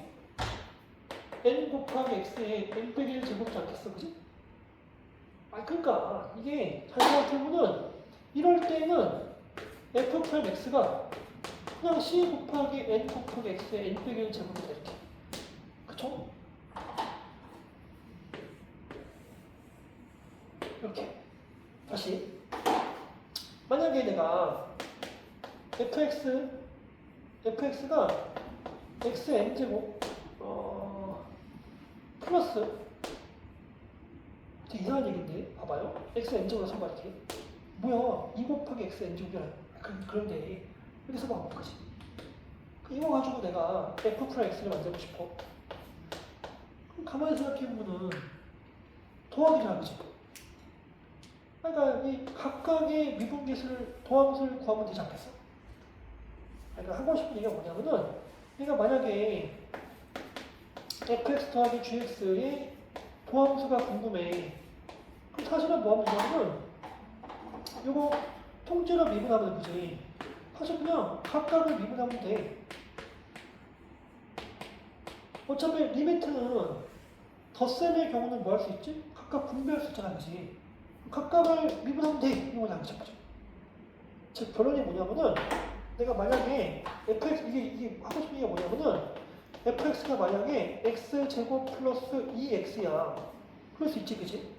n 곱하기 x에 n 빼기 1 제곱이지 않겠어, 그지? 그러니까 이게 잘 생각해보면 이럴 때는 f 프라임 x가 그냥 c 곱하기 n 곱하기 x에 n 빼기 1 제곱이 돼 이렇게. 그쵸? 이렇게. 다시. 만약에 내가 fx가 xn 제곱 플러스 되게 이상한 얘기인데 봐봐요. xn 제곱으로 써봐 이렇게. 뭐야 2 곱하기 xn 제곱이야. 그런데 이렇게 써봐 어떡하지? 이거 가지고 내가 f 프라임 x를 만들고 싶어. 그럼 가만히 생각해보면은 더하기잖아, 그지? 그러니까 이 각각의 미분계수를 도함수를 구하면 되지 않겠어? 그러니까 하고 싶은 얘기가 뭐냐면은 얘가 만약에 fx 더하기 gx의 도함수가 궁금해. 그럼 사실은 뭐 하면 되냐면 이거 통째로 미분하면 되지. 사실 그냥 각각을 미분하면 돼. 어차피 리미트는 덧셈의 경우는 뭐 할 수 있지? 각각 분배할 수 있잖아, 그지? 각각을 미분하면 돼. 이런 거지, 않겠죠? 즉, 결론이 뭐냐면은 내가 만약에 fx, 이게 하고 싶은 얘기가 뭐냐면은 fx가 만약에 x제곱 플러스 2x야. 그럴 수 있지, 그지?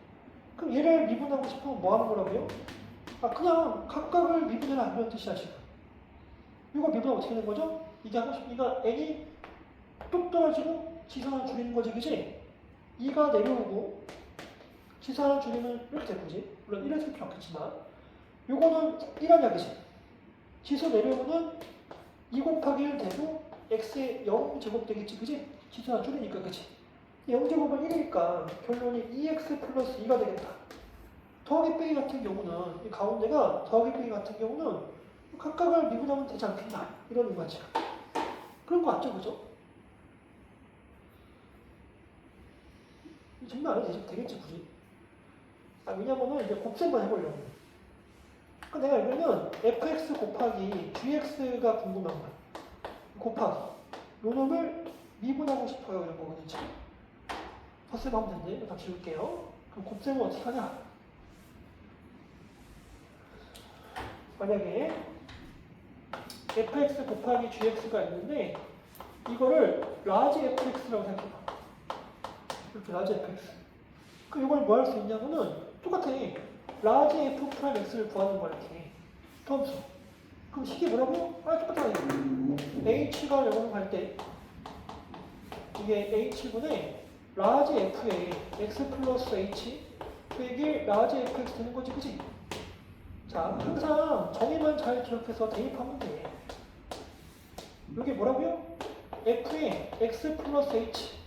그럼 얘를 미분하고 싶으면 뭐 하는 거라고요? 그냥 각각을 미분해라 이런 뜻이야, 지금. 이거 미분하면 어떻게 되는 거죠? 이게 하고 싶으니까 n이 뚝 떨어지고 지선을 줄이는 거지, 그지? 2가 내려오고 지선을 줄이면 이렇게 되는 거지. 물론 1을 쓸 필요 없겠지만 요거는 1한 약이지. 지수 내려오면 2 곱하기 1 되고 x의 0제곱 되겠지, 그지? 지수가 줄이니까, 그치? 0제곱은 1이니까 결론이 2x 플러스 2가 되겠다. 더하기 빼기 같은 경우는 이 가운데가 더하기 빼기 같은 경우는 각각을 미분하면 되지 않겠나 이런 의미지. 그런 거 같죠, 그죠? 정말 안 해도 되겠지, 굳이? 왜냐면은 이제 곱셈만 해보려고. 그러니까 내가 이거는 fx 곱하기 gx가 궁금한 거야. 곱하기. 요 놈을 미분하고 싶어요, 이런 거거든요, 지금. 덧셈하면 된대. 일단 지울게요. 그럼 곱셈은 어떻게 하냐? 만약에 fx 곱하기 gx가 있는데 이거를 라지 fx라고 생각해봐. 이렇게 라지 fx. 그럼 이걸 뭐 할 수 있냐면은 똑같아. 라지 f 프라임 x를 구하는 거야, 이렇게. 덤수. 그럼 식이 뭐라고? 똑같아. h가 0으로 갈 때 이게 h분의 라지 f에 x 플러스 h 빼기 라지 fx 되는 거지, 그치? 자, 항상 정의만 잘 기억해서 대입하면 돼. 여기 뭐라고요? f에 x 플러스 h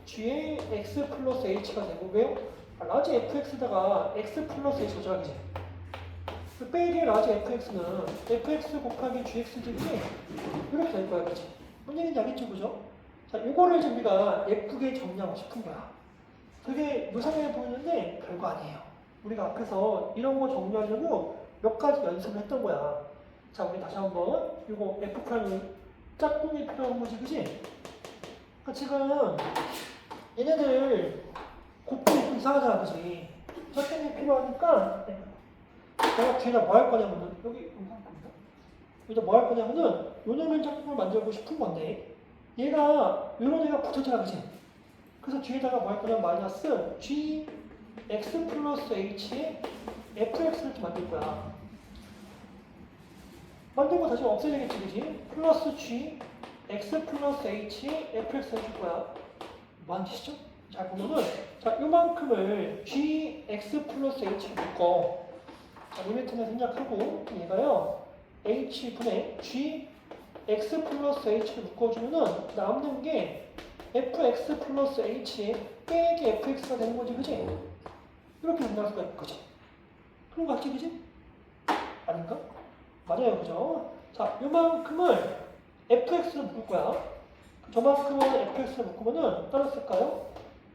g에 x 플러스 h가 되고, 왜요? 라지 fx다가 x 플러스 h 조작이지. 빼기 라지 fx는 fx 곱하기 gx지, 이렇게 될 거야, 그치? 뭔 얘기인지 알겠죠, 그죠? 자, 이거를 이제 우리가 예쁘게 정리하고 싶은 거야. 되게 무상해 보이는데 별거 아니에요. 우리가 앞에서 이런 거 정리하려고 몇 가지 연습을 했던 거야. 자, 우리 다시 한번 이거 F'은 짝꿍이 필요한 거지, 그치? 그러니까 지금 얘네들 곱셈이 좀 이상하잖아, 그치? 짝꿍이 필요하니까 내가 뒤에다 뭐 할 거냐면은 여기다 뭐 할 거냐면은 요 놈의 짝꿍을 만들고 싶은 건데 얘가 요런 애가 붙었잖아, 그치? 그래서 뒤에다가 뭐 할 거냐면 마이너스 g x 플러스 h에 fx를 이렇게 만들 거야. 만들고 다시 없애야 되겠지, 그지? 플러스 g x 플러스 h에 fx 해줄 거야. 뭐 하는 짓이죠? 잘 보면은 자, 요만큼을 g x 플러스 h를 묶어. 자, 리미트는 생략하고 얘가요 h분의 g x 플러스 h를 묶어주면은 남는 게 fx 플러스 h에 빼기 fx가 되는 거지, 그지? 이렇게 생각할 수가 있는 거지. 그런 거 같지, 그지? 아닌가? 맞아요, 그죠? 자, 요만큼을 fx로 묶을 거야. 저만큼을 fx로 묶으면은 따로 쓸까요?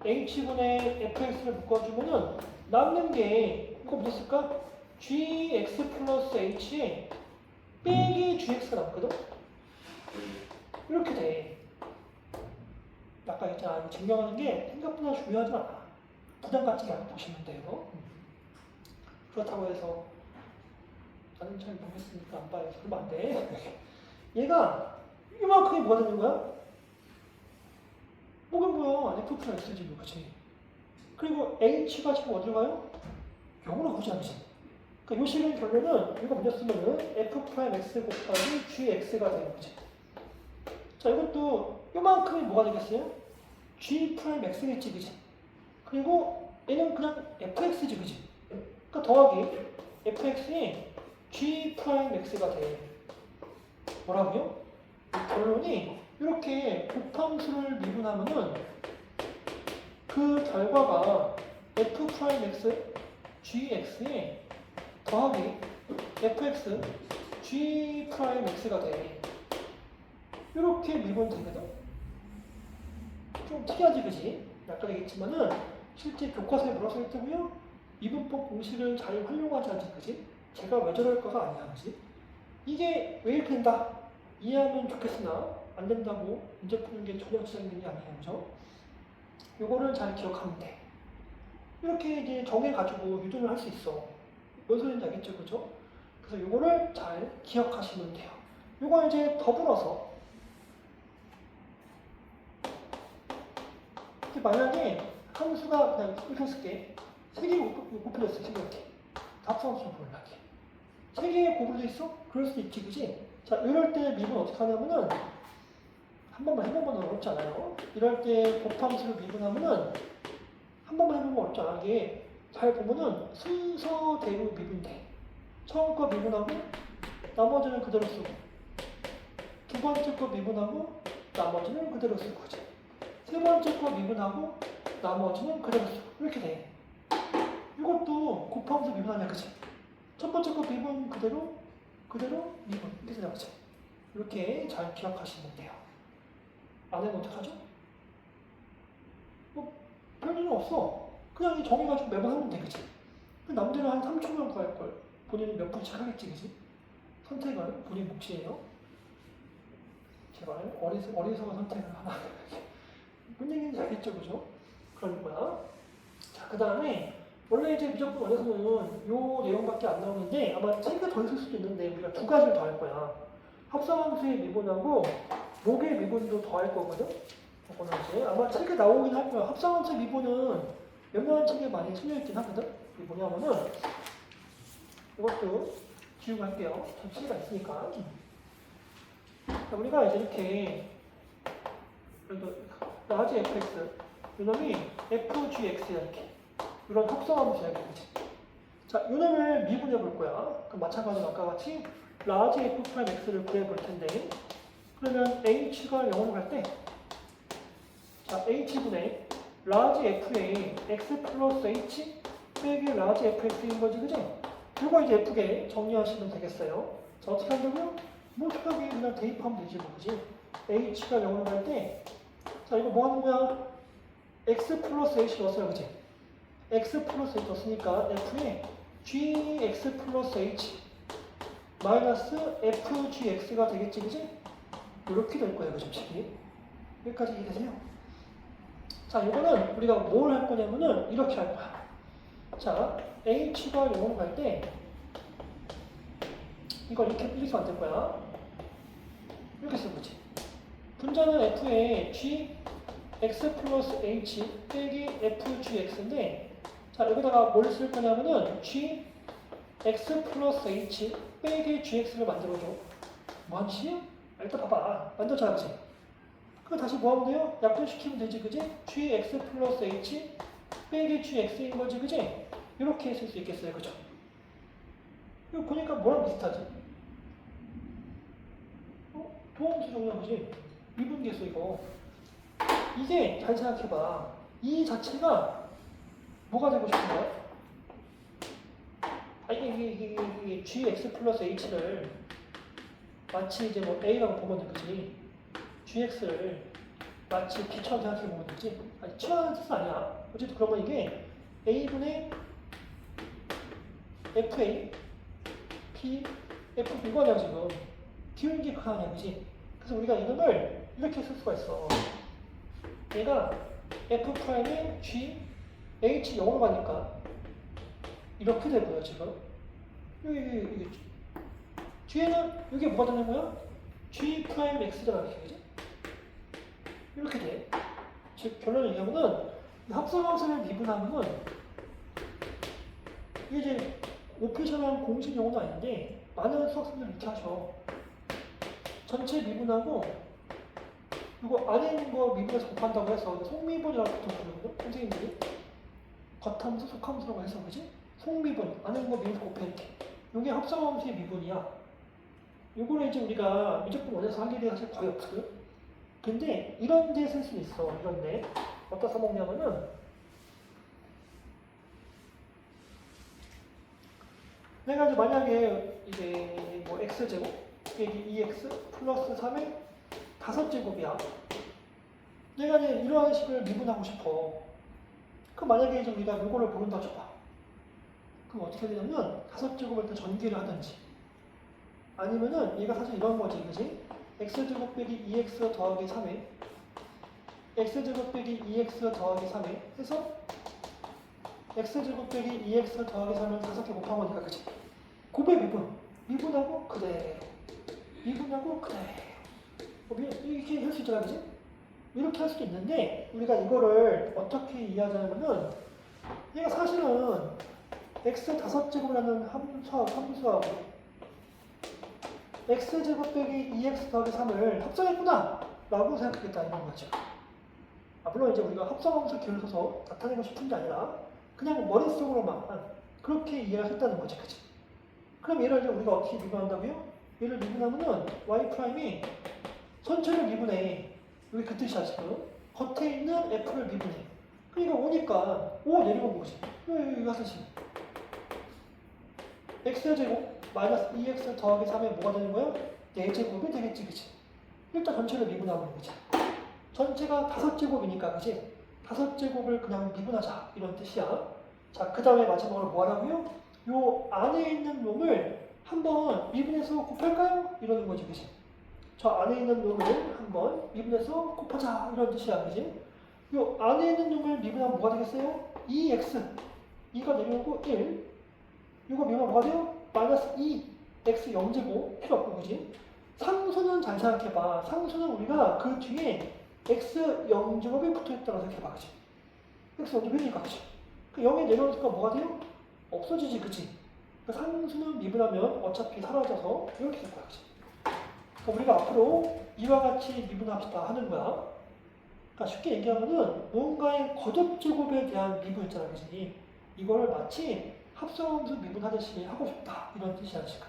h분의 fx를 묶어주면은 남는 게 이거 뭐 쓸까? gx 플러스 h에 빼기 gx가 남거든? 이렇게 돼. 아까 있잖아. 증명하는 게 생각보다 중요하지 않아. 부담 갖지 말고 보시면 돼요. 그렇다고 해서 나는 잘 모르겠으니까 안 봐요. 그러면 안 돼. 얘가 이만큼이 뭐가 되는 거야? 뭐가 뭐야? f 플러스 x지, 그치? 그리고 h가 지금 어디로 가요? 0으로 보지 않지? 그러니까 요 식의 결론은 이거 먼저 쓰면은 f 프라임 x 곱하기 gx가 되는 거지. 자, 이것도 요만큼이 뭐가 되겠어요? g 프라임 x겠지, 그지? 그리고 얘는 그냥 fx지, 그지? 그러니까 더하기 fx에 g 프라임 x가 돼. 뭐라고요? 결론이 이렇게 곱함수를 미분하면은 그 결과가 f 프라임 x gx에 더하기 fx g 프라임 x가 돼. 이렇게 미분되거든. 좀 특이하지, 그지? 아까 얘기했지만은 실제 교과서에 뭐라고 써있다고요? 미분법 공식을 잘 활용하지 않지, 그지? 제가 왜 저럴까가 아니야, 그지? 이게 왜 이렇게 된다? 이해하면 좋겠으나 안 된다고 문제 푸는 게 전혀 지장되는 게 아니에요, 그죠? 요거를 잘 기억하면 돼. 이렇게 이제 정해가지고 유도를 할 수 있어. 뭔 소리인지 알겠죠, 그죠? 그래서 요거를 잘 기억하시면 돼요. 요거 이제 더불어서 만약에 함수가 그냥 이렇게 쓸게. 3개 곱해졌어, 이렇게. 합성함수 보려게. 3개의 곱으로 있어? 그럴 수도 있지, 그지? 자, 이럴 때 미분 어떻게 하냐면은, 한 번만 해보면 어렵지 않아요. 이럴 때 곱함수를 미분하면은, 한 번만 해보면 어렵지 않아. 이게 잘 보면은 순서대로 미분돼. 처음 거 미분하고, 나머지는 그대로 쓰고, 두 번째 거 미분하고, 나머지는 그대로 쓰고, 그지? 세 번째 거 미분하고 나머지는 그대로 쓰고 이렇게 돼. 이것도 곱함수 미분하냐, 그치? 첫 번째 거 미분 그대로 미분 이렇게 되냐, 그치? 이렇게 잘 기억하시면 돼요. 안 해면 어떡하죠? 뭐 별일은 없어. 그냥 정해가지고 매번 하면 돼, 그치? 남들은 한 3초면 구할걸. 본인은 몇 분씩 하겠지, 그치? 선택은 본인 몫이에요. 제발 어리석은 선택을 하나. 뭔 얘기인지 알겠죠, 그죠? 그런 거야. 자, 그 다음에 원래 이제 미적분 원에서는 요 내용밖에 안 나오는데 아마 책에 더 있을 수도 있는데 우리가 두 가지를 더 할 거야. 합성함수의 미분하고 목의 미분도 더 할 거거든. 그거는 이제 아마 책에 나오긴 할 거야. 합성함수의 미분은 몇몇 책에 많이 실려 있긴 하거든. 이게 뭐냐면은 이것도 지우고 할게요. 잠시가 있으니까. 자, 우리가 이제 이렇게 라지 fx 이놈이 fgx야, 이렇게 이런 합성함수야, 그치? 자, 이놈을 미분해 볼 거야. 그럼 마찬가지로 아까 같이 라지 f 프라임 x를 구해 볼 텐데, 그러면 h가 0으로 갈 때, 자, h분의 라지 f의 x 플러스 h 빼기 라지 fx인 거지, 그지? 이거 이제 예쁘게 정리하시면 되겠어요. 자, 어떻게 한다고요? 뭐 여기 그냥 대입하면 되지, 뭐, 그지? h가 0으로 갈 때, 자, 이거 뭐 하는 거야? x 플러스 h 넣었어요, 그지? x 플러스 h 넣었으니까 f에 gx 플러스 h 마이너스 fgx가 되겠지, 그지? 이렇게 될 거예요, 그죠? 여기까지 이해되세요? 자, 이거는 우리가 뭘 할 거냐면은 이렇게 할 거야. 자, h가 0으로 갈 때 이걸 이렇게 쓰면 안 될 거야. 이렇게 쓰는 거지. 분자는 f에 g x 플러스 h 빼기 fgx인데, 자, 여기다가 뭘 쓸 거냐면은 g x 플러스 h 빼기 gx를 만들어줘. 뭐한 짓이야? 일단 봐봐. 만들어줘, 그지? 그럼 다시 뭐 하면 돼요? 약분시키면 되지, 그지? gx 플러스 h 빼기 gx인 거지, 그지? 이렇게 쓸 수 있겠어요, 그죠? 이거 보니까 뭐랑 비슷하지? 도함수 정리한 거지? 미분계수 이거. 이게 잘 생각해봐. 이 자체가 뭐가 되고 싶은 거야? 이게 gx 플러스 h를 마치 이제 뭐 a라고 보면 되지. gx를 마치 b처럼 생각해 보면 되지. 아니, 치환하는 뜻은 아니야. 어쨌든 그러면 이게 a분의 fa, p, f 이거냐 지금. 기울기 그 아니야, 그지? 그래서 우리가 이놈을 이렇게 쓸 수가 있어. 얘가 f'의 g, h 0으로 가니까 이렇게 되고요, 지금. 이게 뒤에는 이게 뭐가 되는 거야? g 프라임 x잖아, 그지? 이렇게 돼. 즉 결론을 얘기하면은 합성함수를 미분하면은 이게 이제 오피셜한 공식 용어는 아닌데 많은 수학생들이 이렇게 하셔. 전체 미분하고 이거 안에 있는 거 미분해서 곱한다고 해서 속미분이라고 부르거든요, 선생님들이. 겉함수, 속함수라고 해서, 그지? 속미분, 안에 있는 거 미분해서 곱해 이렇게. 이게 합성함수의 미분이야. 요거는 이제 우리가 미적분 원에서 할 일이 사실 거의 없거든. 근데 이런 데 쓸 수 있어. 이런 데. 어디다 써먹냐면은 내가 이제 만약에 이제 뭐 x제곱 빼기 2x 플러스 3의 5제곱이야. 내가 이제 이러한 식을 미분하고 싶어. 그럼 만약에 이제 우리가 요거를 모른다 쳐봐. 그럼 어떻게 되냐면 5제곱을 때 전개를 하든지 아니면은 얘가 사실 이런 거지, 그지? x제곱 빼기 2x 더하기 3에 x제곱 빼기 2x 더하기 3에 해서 x제곱 빼기 2x 더하기 3을 5개 곱한 거니까, 그치? 곱의 미분하고 그대로 미분하고 그대로 이렇게 할 수 있잖아, 그치? 이렇게 할 수도 있는데 우리가 이거를 어떻게 이해하자면은 얘가 사실은 x 5제곱이라는 함수하고 x제곱 빼기 2x 더하기 3을 합성했구나 라고 생각하겠다 이런 거죠. 물론 이제 우리가 합성함수 기울을 써서 나타내고 싶은 게 아니라 그냥 머릿속으로만 그렇게 이해를 했다는 거지, 그치? 그럼 얘를 이제 우리가 어떻게 미분한다고요? 얘를 미분하면은 y''이 전체를 미분해. 여기 그 뜻이야, 지금. 겉에 있는 f를 미분해. 그러니까 오니까 5 내리면 뭐지? 여기 하듯이 x제곱 마이너스 2x 더하기 3에 뭐가 되는 거야? 4제곱이 되겠지, 그치? 일단 전체를 미분하는 거지. 전체가 5제곱이니까, 그치? 5제곱을 그냥 미분하자 이런 뜻이야. 자, 그 다음에 마지막으로 뭐 하라고요? 요 안에 있는 놈을 한번 미분해서 곱할까요? 이러는 거지, 그치? 저 안에 있는 놈을 한번 미분해서 곱하자 이런 뜻이야, 그치? 요 안에 있는 놈을 미분하면 뭐가 되겠어요? 2x 2가 내려오고 1 이거 미분하면 뭐가 돼요? 마이너스 2 x 0제곱 필요 없고, 그치? 상수는 잘 생각해봐. 상수는 우리가 그 뒤에 x 0제곱이 붙어있다고 생각해봐, 그치? x 0제곱이니까, 그치? 그 0에 내려오니까 뭐가 돼요? 없어지지, 그치? 그 상수는 미분하면 어차피 사라져서 이렇게 될 거야, 그치? 그러니까 우리가 앞으로 이와 같이 미분합시다 하는 거야. 그러니까 쉽게 얘기하면은 뭔가의 거듭제곱에 대한 미분 있잖아, 그치? 이거를 마치 합성함수 미분하듯이 하고 싶다 이런 뜻이야, 지금.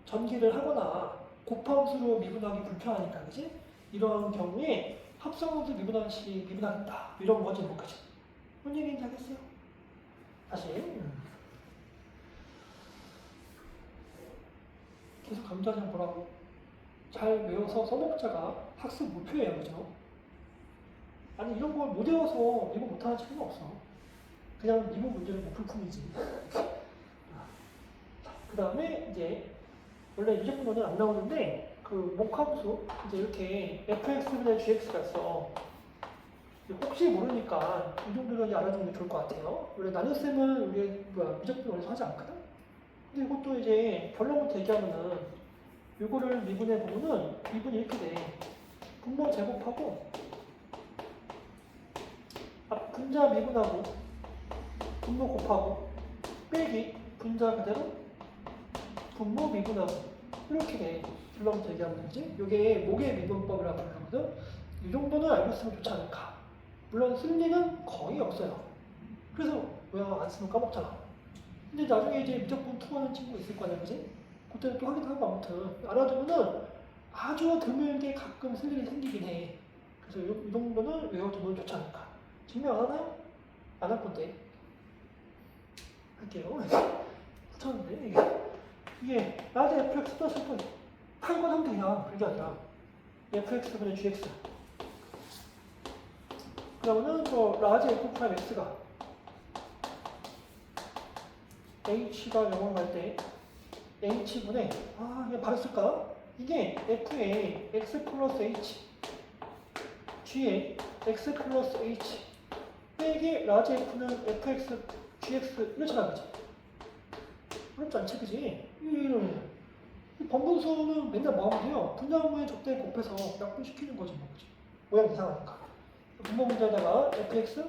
전기를 하거나 곱함수로 미분하기 불편하니까, 그치? 이런 경우에 합성함수 미분함식 미분한다 이런 거지 뭐 그지? 뭔 얘기인지 알겠어요? 다시 계속 강조하지 뭐라고 잘 외워서 써먹자가 학습 목표예요, 그죠? 아니 이런 걸 못 외워서 미분 못하는 친구는 없어. 그냥 미분 문제를 못 풀 뿐이지. 그 다음에 이제 원래 유제분론은 안 나오는데 그 목함수 이제 이렇게 fx분의 gx가 있어. 혹시 모르니까 이 정도는 알아두는 게 좋을 것 같아요. 원래 나눗셈은 우리 유제분론에서 하지 않거든. 근데 이것도 이제 결론부터 얘기하면은 이거를 미분해 보면은 미분이 이렇게 돼. 분모 제곱하고 분자 미분하고 분모 곱하고 빼기 분자 그대로 분모 미분하고 이렇게 돼. 결론부터 얘기하면 되지. 이게 목의 미분법이라고 부르거든. 이 정도는 알고 있으면 좋지 않을까. 물론 쓸 일은 거의 없어요. 그래서 왜 안 쓰면 까먹잖아. 근데 나중에 이제 무조건 통하는 친구 있을 거냐, 그지? 그때는 또 확인하고 아무튼 알아두면은 아주 드물게 가끔 쓸 일이 생기긴 해. 그래서 이 정도는 외워두면 좋지 않을까. 증명 안 하나요? 안 할 건데. 할게요. 붙였는데 이게 라지 fx 플러스 분 타이거 하면 되냐? 그게 아니라 fx분의 gx. 그러면은 저 라지 f 프라임 x가 h가 0으로 갈 때 h분의 이게 바로 쓸까? 이게 f의 x 플러스 h g의 x 플러스 h 빼기 라지 f는 fx gx 이렇잖아, 그지? 어렵지 않지, 그지? 이 번분수는 맨날 뭐 하면 돼요? 분자분모의 적대 곱해서 약분시키는 거지, 뭐, 그지? 모양 이상하니까. 분모 문제에다가 fx,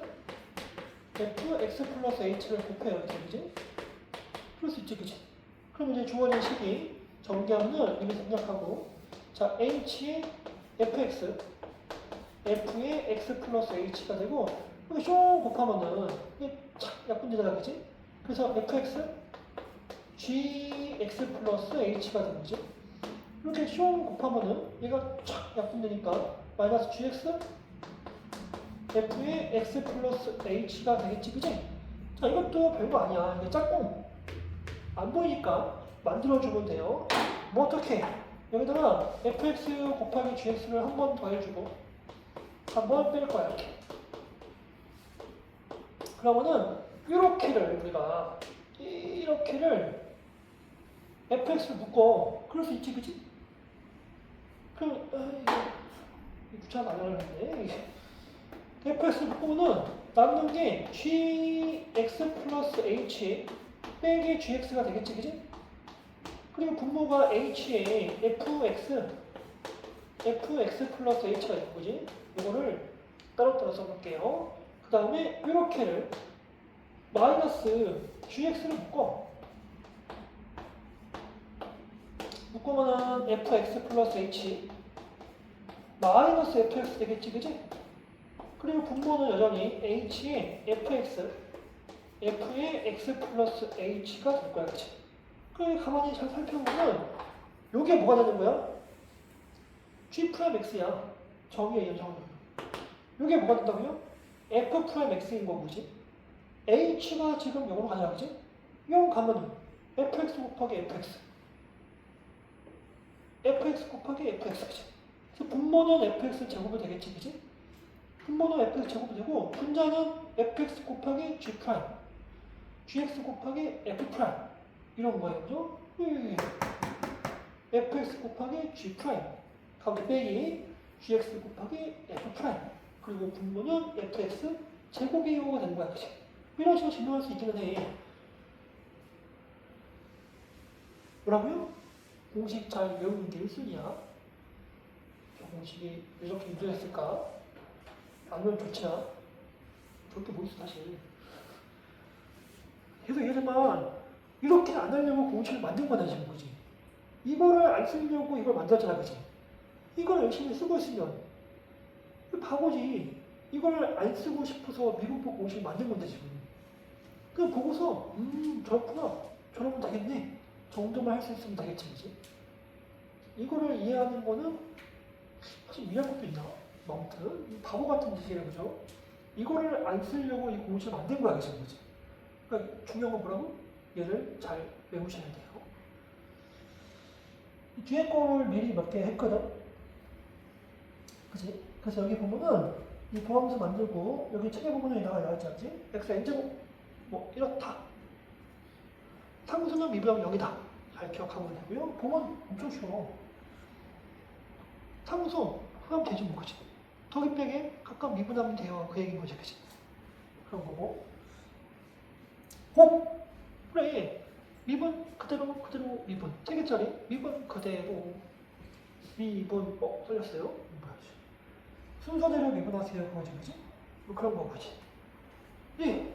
fx 플러스 h를 곱해요, 이렇게, 그지? 그럴 수 있지, 그지? 그럼 이제 주어진 식이 전개하면은 이미 생략하고, 자, h의 fx, f의 x 플러스 h가 되고, 여기 쇼 곱하면은 이게 착 약분되잖아, 그지? 그래서 fx, gx 플러스 h가 되는 거지. 이렇게 쇼 곱하면은 얘가 착 약분되니까 마이너스 gx, f의 x 플러스 h가 되겠지, 그지? 자, 이것도 별거 아니야. 이게 짝꿍. 안 보이니까 만들어주면 돼요. 뭐 어떻게? 여기다가 fx 곱하기 gx를 한 번 더 해주고 한 번 뺄 거야, 이렇게. 그러면은 이렇게를 우리가 이렇게를 fx를 묶어. 그럴 수 있지, 그지? 그럼 이게 구차가 안 나오는데 fx 묶으면은 남는 게 gx 플러스 h 빼기 gx가 되겠지, 그지? 그리고 분모가 h에 fx 플러스 h가 있는 거지. 이거를 따로따로 써볼게요. 그 다음에 이렇게를 마이너스 gx를 묶으면은 fx 플러스 h 마이너스 fx 되겠지, 그지? 그리고 분모는 여전히 h의 fx, f의 x 플러스 h가 될 거야, 그치? 그럼 가만히 잘 살펴보면 이게 뭐가 되는 거야? g 프라임 x야. 정의예요, 정의. 이게 뭐가 된다고요? f 프라임 x인 거고, 그지? h가 지금 0으로 가냐, 그지? 0 가면은 fx 곱하기 fx, fx 곱하기 fx, 그지? 그래서 분모는 fx 제곱이 되겠지, 그지? 분모는 fx 제곱이 되고 분자는 fx 곱하기 g 프라임, gx 곱하기 f 프라임 이런 거예요, 그죠? fx 곱하기 g 프라임 가운데 빼기 gx 곱하기 f 프라임 그리고 분모는 fx 제곱이요가 되는 거야, 그치? 이런 식으로 증명할 수 있기는 해. 뭐라고요? 공식 잘 외우는 게 1순위야. 공식이 이렇게 유도했을까? 안 외우면 좋지나? 좋을 게 뭐 있어, 사실. 계속 얘기하지만 이렇게 안 하려고 공식을 만든 거다, 지금, 그지? 이거를 안 쓰려고 이걸 만들었잖아, 그지? 이걸 열심히 쓰고 있으면 바보지. 이걸 안 쓰고 싶어서 미분법 공식을 만든 건데, 지금. 그냥 보고서 저렇구나. 저러면 되겠네. 정도만 할 수 있으면 되겠지, 그지? 이거를 이해하는 거는 사실 이해할 것도 있나? 아무튼 바보 같은 짓이에요, 그죠? 이거를 안 쓰려고 이 공식을 만든 거야, 지금 그지? 그러니까 중요한 건 뭐라고? 얘를 잘 외우셔야 돼요. 이 뒤에 거를 미리 몇 개 했거든, 그지? 그래서 여기 보면은 이 도함수 만들고 여기 책에 보면은 나와 있지 않지? x n제곱 뭐 이렇다. 상수는 미분하면 0이다. 잘 기억하면 되고요. 보면 엄청 쉬워. 상수 하면 되지 뭐, 그지? 더기 빼기 각각 미분하면 돼요. 그 얘기인 거지, 그지? 그런 거고. 곱! 그래. 미분 그대로 미분. 3개짜리 미분 그대로 미분 틀렸어요? 뭐야, 순서대로 미분하세요. 그거지, 그지? 뭐 그런 거, 그지? 예.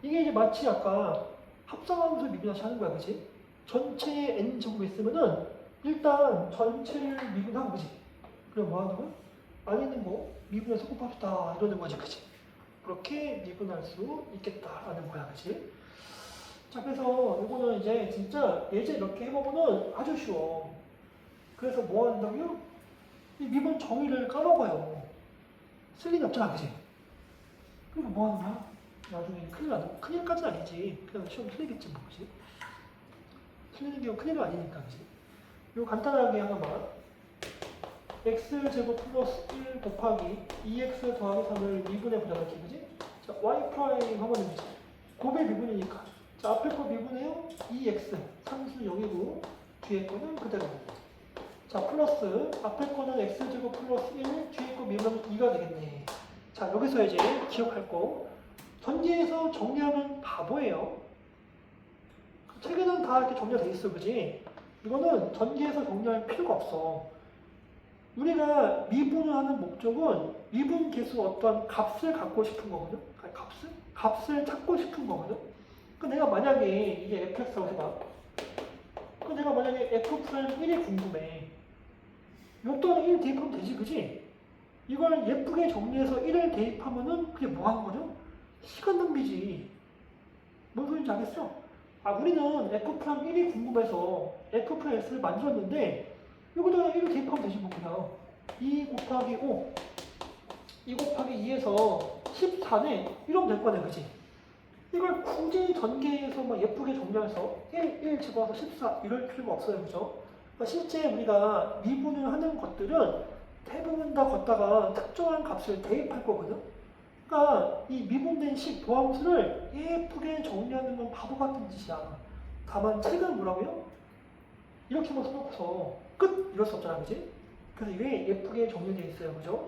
이게 이제 마치 아까 합성함수 미분하시 하는 거야, 그지? 전체에 n 제곱이 있으면은 일단 전체를 미분하고, 그지? 그럼 뭐 하는 거야? 안 있는 거 미분해서 곱합시다 이러는 거지, 그지? 그렇게 미분할 수 있겠다라는 거야, 그지? 자, 그래서 이거는 이제 진짜 예제 이렇게 해보면은 아주 쉬워. 그래서 뭐 한다고요? 이 미분 정의를 까먹어요. 쓸 일이 없잖아, 그지? 그리고 뭐 하는 거야? 나중에 큰일까지는 아니지. 그냥 시험 틀리겠지, 뭐, 그지? 틀리는 게 큰일은 아니니까, 그지? 이거 간단하게 하나만. x제곱 플러스 1 곱하기 2x 더하기 3을 미분해 보자, 이렇게, 그지? 자, y 프라임 하면 되지. 곱의 미분이니까. 자, 앞에 거 미분해요. 2x. 상수는 0이고, 뒤에 거는 그대로. 자, 플러스. 앞에 거는 x제곱 플러스 1, 뒤에 거 미분하면 2가 되겠네. 자, 여기서 이제 기억할 거. 전제에서 정리하면 바보예요. 책에는 다 이렇게 정리가 돼 있어, 그지? 이거는 전제에서 정리할 필요가 없어. 우리가 미분을 하는 목적은 미분 계수 어떤 값을 갖고 싶은 거거든? 아니, 값을 찾고 싶은 거거든? 내가 만약에 이게 fx라고 해봐. 내가 만약에 f'1이 궁금해. 요또는 1 대입하면 되지, 그지? 이걸 예쁘게 정리해서 1을 대입하면은 그게 뭐 하는 거죠? 시간 낭비지. 뭔 소리인지 알겠어? 우리는 f'1이 궁금해서 f'(x를 만들었는데 여기다가 1을 대입하면 되지 뭐, 그냥 2 곱하기 5 2 곱하기 2에서 14네 이러면 될 거네, 그지? 이걸 굳이 전개해서 막 예쁘게 정리해서 1 집어서 14 이럴 필요가 없어요, 그죠? 그러니까 실제 우리가 미분을 하는 것들은 대부분 다 걷다가 특정한 값을 대입할 거거든? 그러니까 이 미분된 식 도함수를 예쁘게 정리하는 건 바보 같은 짓이야. 다만 책은 뭐라고요? 이렇게만 써놓고서 끝! 이럴 수 없잖아, 그지? 그래서 이게 예쁘게 정리되어 있어요, 그죠?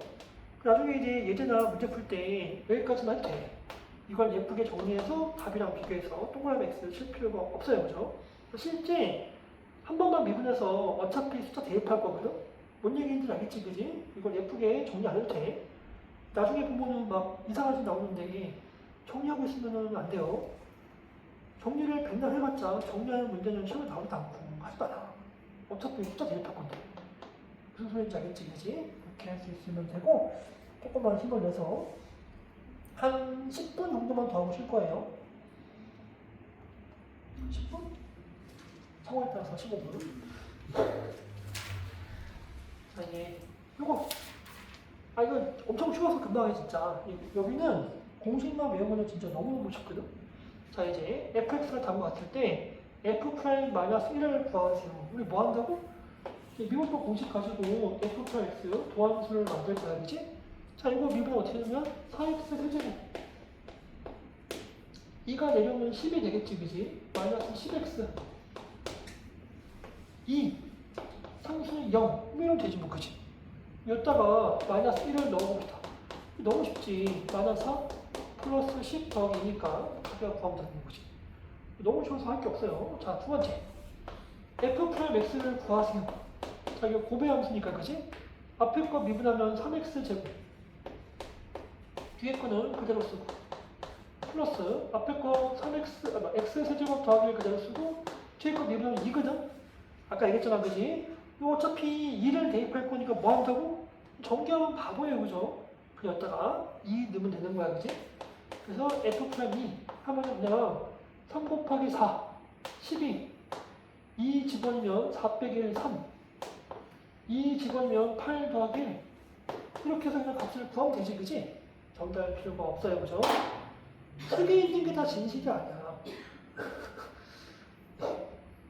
나중에 이제 예제나 문제 풀 때 여기까지만 해도 돼. 이걸 예쁘게 정리해서 답이랑 비교해서 동그라미 x를 칠 필요가 없어요, 그죠? 실제 한 번만 미분해서 어차피 숫자 대입할 거거든? 뭔 얘기인지 알겠지, 그지? 이걸 예쁘게 정리 안 해도 돼. 나중에 보면은 막 이상한 식 나오는데 정리하고 있으면 안 돼요. 정리를 맨날 해봤자 정리하는 문제는 시험에 나오지도 않고 하지도 않아. 어차피 숫자 대입할 건데. 무슨 소리인지 알겠지, 그지? 이렇게 할 수 있으면 되고, 조금만 힘을 내서 한 10분 정도만 더 하고 쉴 거예요. 10분? 상황에 따라서 15분. 자, 이제 요거 이거 엄청 쉬워서 금방 해, 진짜. 여기는 공식만 외우면 진짜 너무너무 쉽거든? 자, 이제 fx를 담고 갔을 때 f'-1을 구하세요. 우리 뭐 한다고? 미분법 공식 가지고 f'(x) 도함수를 만들 거야, 그지? 자, 이거 미분 어떻게 되면 4x 세제곱 2가 내려오면 10이 되겠지, 그지? 마이너스 10x 2 상수는 0 이러면 되지 뭐, 그지? 여기다가 마이너스 1을 넣어봅시다. 너무 쉽지. 마이너스 4 플러스 10 더하기 2니까 가격 구하면 되는 거지. 너무 쉬워서 할 게 없어요. 자, 두 번째. f'(x를 구하세요. 자, 이거 곱의 함수니까, 그지? 앞에 거 미분하면 3x 제곱. 뒤에 거는 그대로 쓰고. 플러스 앞에 거 3x, x 세제곱 더하기를 그대로 쓰고, 뒤에 거 미분하면 2거든? 아까 얘기했잖아, 그지? 이거 어차피 2를 대입할 거니까 뭐 한다고? 정리하면 바보예요, 그죠? 그 여기다가 2 넣으면 되는 거야, 그지? 그래서 f'2 하면은 그냥 3 곱하기 4, 12. 2 집어넣으면 4 빼기 1, 3. 2 집어넣으면 8 더하기 1, 이렇게 해서 그냥 값을 구하면 되지, 그지? 정리할 필요가 없어요, 그죠? 책에 있는 게 다 진실이 아니야.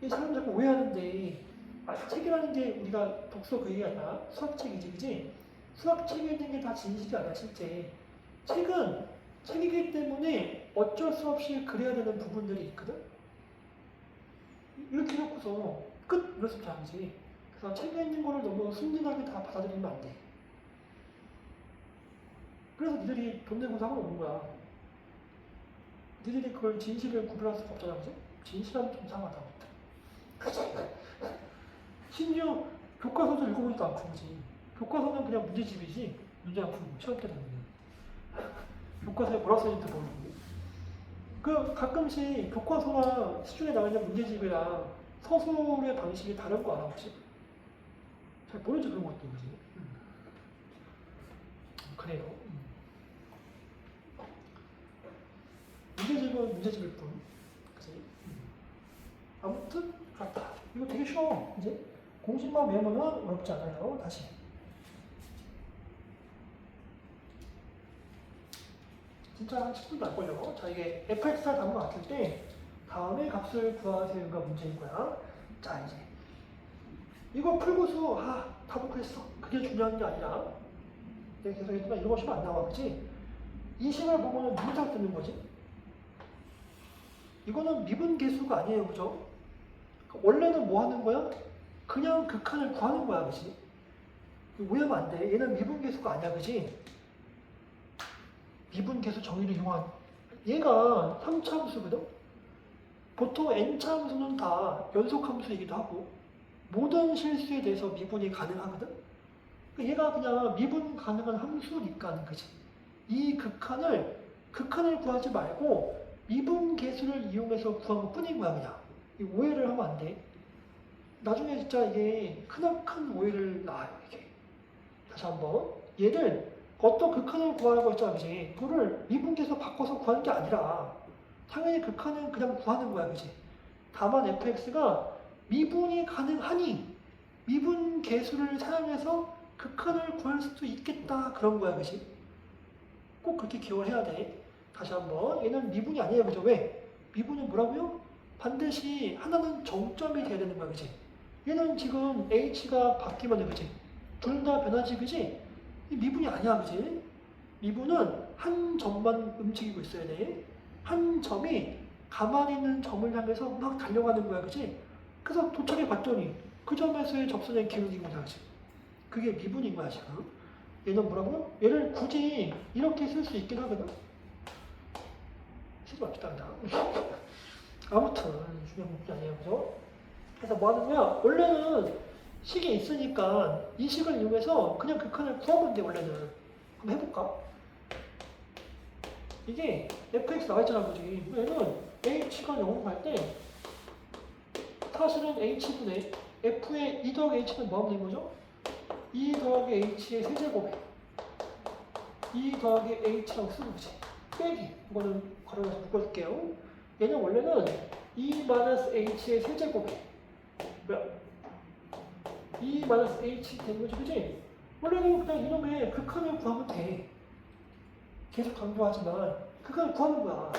이 사람 자꾸 오해하는데, 책이라는 게 우리가 독서 그 얘기 아니야? 수학책이지, 그지? 수학책에 있는 게 다 진실이 아니야, 실제. 책은 책이기 때문에 어쩔 수 없이 그래야 되는 부분들이 있거든? 이렇게 해놓고서 끝! 이럴 수 없지. 그래서 책에 있는 거를 너무 순진하게 다 받아들이면 안 돼. 그래서 니들이 돈 내고 사고 오는 거야. 니들이 그걸 진실을 구별할 수가 없잖아, 그지? 진실하면 좀 이상하다. 심지어 교과서도 읽어보지도 않고, 그지? 교과서는 그냥 문제집이지, 문제 안 풀고, 시험 때 되면. 교과서에 뭐라 써있는지 모르고. 그 가끔씩 교과서나 시중에 나와 있는 문제집이랑 서술의 방식이 다른 거 알아, 혹시? 잘 모르지, 그런 것도, 그지? 그래요. 문제집은 문제집일 뿐. 그치? 아무튼, 그렇다. 이거 되게 쉬워. 이제 공식만 외우면 어렵지 않아요. 다시. 진짜 한 10분도 안 걸려. 자, 이게 fx가 답을 같을 때, 다음에 값을 구하세요가 문제인 거야. 자, 이제. 이거 풀고서, 답은 그랬어. 그게 중요한 게 아니라, 내가 계속 했지만 이런 거 시면 안 나와. 그치? 이 식을 보면은 누구랑 뜨는 거지? 이거는 미분계수가 아니에요, 그죠? 원래는 뭐 하는 거야? 그냥 극한을 구하는 거야, 그지? 오해하면 안 돼. 얘는 미분계수가 아니야, 그지? 미분계수 정의를 이용한. 얘가 3차함수거든? 보통 n차함수는 다 연속함수이기도 하고, 모든 실수에 대해서 미분이 가능하거든? 얘가 그냥 미분 가능한 함수니까, 그지? 이 극한을 구하지 말고, 미분계수를 이용해서 구한 것 뿐인 거야, 그냥. 이 오해를 하면 안 돼. 나중에 진짜 이게 크나큰 오해를 낳아요, 이게. 다시 한번. 얘를 어떤 극한을 구하라고 했잖아, 그지? 그거를 미분계수 바꿔서 구하는 게 아니라, 당연히 극한은 그냥 구하는 거야, 그지? 다만 fx가 미분이 가능하니, 미분계수를 사용해서 극한을 구할 수도 있겠다, 그런 거야, 그지? 꼭 그렇게 기억을 해야 돼. 다시 한번. 얘는 미분이 아니에요, 그죠? 왜? 미분은 뭐라고요? 반드시 하나는 정점이 돼야 되는 거야, 그지? 얘는 지금 h가 바뀌면 돼, 그지? 둘 다 변하지, 그지? 이 미분이 아니야, 그지? 미분은 한 점만 움직이고 있어야 돼. 한 점이 가만히 있는 점을 향해서 막 달려가는 거야, 그지? 그래서 도착해 봤더니 그 점에서의 접선의 기울기인 거야, 그지? 그게 미분인 거야, 지금. 얘는 뭐라고? 얘를 굳이 이렇게 쓸 수 있긴 하거든? 쓰지 맙시다, 그냥. 아무튼, 중요한 부분이 아니에요, 그죠? 그래서 뭐 하느냐? 원래는 식이 있으니까 이 식을 이용해서 그냥 극한을 구하면 돼, 원래는. 한번 해볼까? 이게 fx 나와 있잖아, 그지? 얘는 h가 0으로 갈 때 사실은 h분의 f의 2 더하기 h는 뭐 하면 되는 거죠? 2 더하기 h의 세제곱에 2 더하기 h라고 쓰는 거지. 빼기. 이거는 괄호에서 묶어줄게요. 얘는 원래는 2-h의 세제곱에 뭐야? 2-h 되는 거지, 그지? 원래는 그냥 이놈의 극한을 구하면 돼. 계속 강조하지만 극한을 구하는 거야.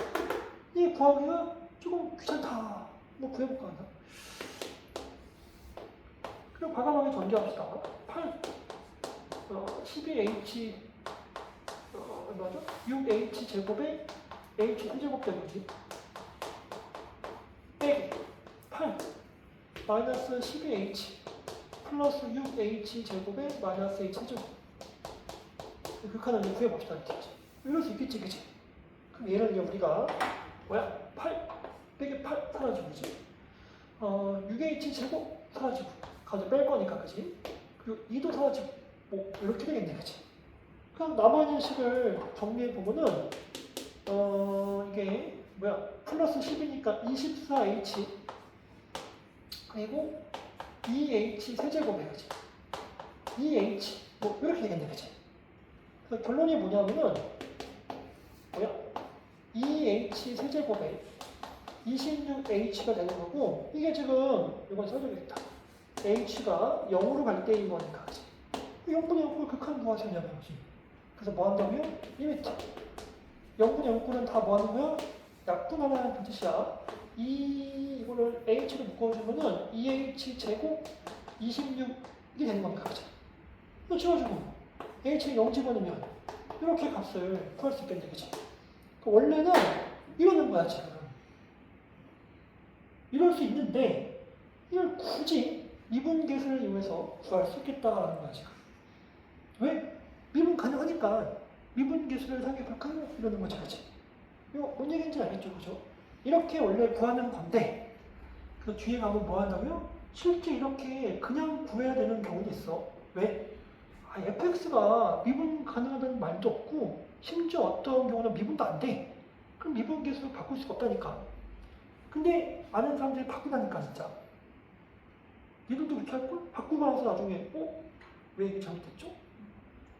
이 구하기가 조금 귀찮다. 뭐 구해볼까 하나? 그리고 과감하게 전개합시다. 8, 12h 얼마죠? 6h 제곱에 h 세제곱 되는 거지. 빼기 8 마이너스 12h 플러스 6h 제곱에 마이너스 h 세제곱. 극한을 이제 구해봅시다. 이럴 수 있겠지, 그치? 그럼 얘를 이제 우리가 뭐야? 8 빼기 8 사라지고, 그치? 6h 제곱 사라지고 가져 뺄 거니까, 그치? 그리고 2도 사라지고 뭐 이렇게 되겠네, 그치? 그럼 남아있는 식을 정리해 보면은 이게 뭐야? 플러스 10이니까 24h 그리고 2h 세제곱이야, 그치? 2h 뭐 이렇게 되겠네, 그치? 그래서 결론이 뭐냐면은 뭐야? 2h 세제곱에 26h가 되는 거고, 이게 지금 이건 써줘야겠다. h가 0으로 갈 때인 거니까, 그치? 0분의 0꼴 극한 구하세요냐면 혹시. 그래서 뭐 한다고요? 리미트. 0분의 0꼴은 다 뭐 하는 거야? 약분하라는 뜻이야. 이거를 h로 묶어주면은 2h 제곱 26이 되는 겁니다. 그죠? 이거 지워주고 h를 0 집어넣으면 이렇게 값을 구할 수 있겠네. 그치? 원래는 이러는 거야 지금. 이럴 수 있는데 이걸 굳이 미분계수를 이용해서 구할 수 있겠다라는 거야 지금. 왜? 미분 가능하니까 미분계수를 사용해볼까요? 이러는 거지. 그치? 이거 뭔 얘기인지 알겠죠? 그죠? 이렇게 원래 구하는 건데 그 뒤에 가면 뭐 한다고요? 실제 이렇게 그냥 구해야 되는 경우도 있어. 왜? fx가 미분 가능하다는 말도 없고 심지어 어떤 경우는 미분도 안 돼. 그럼 미분 계수 바꿀 수가 없다니까. 근데 아는 사람들이 바꾸다니까 진짜. 니들도 그렇게 할걸? 바꾸고 나서 나중에 왜 이게 잘못됐죠?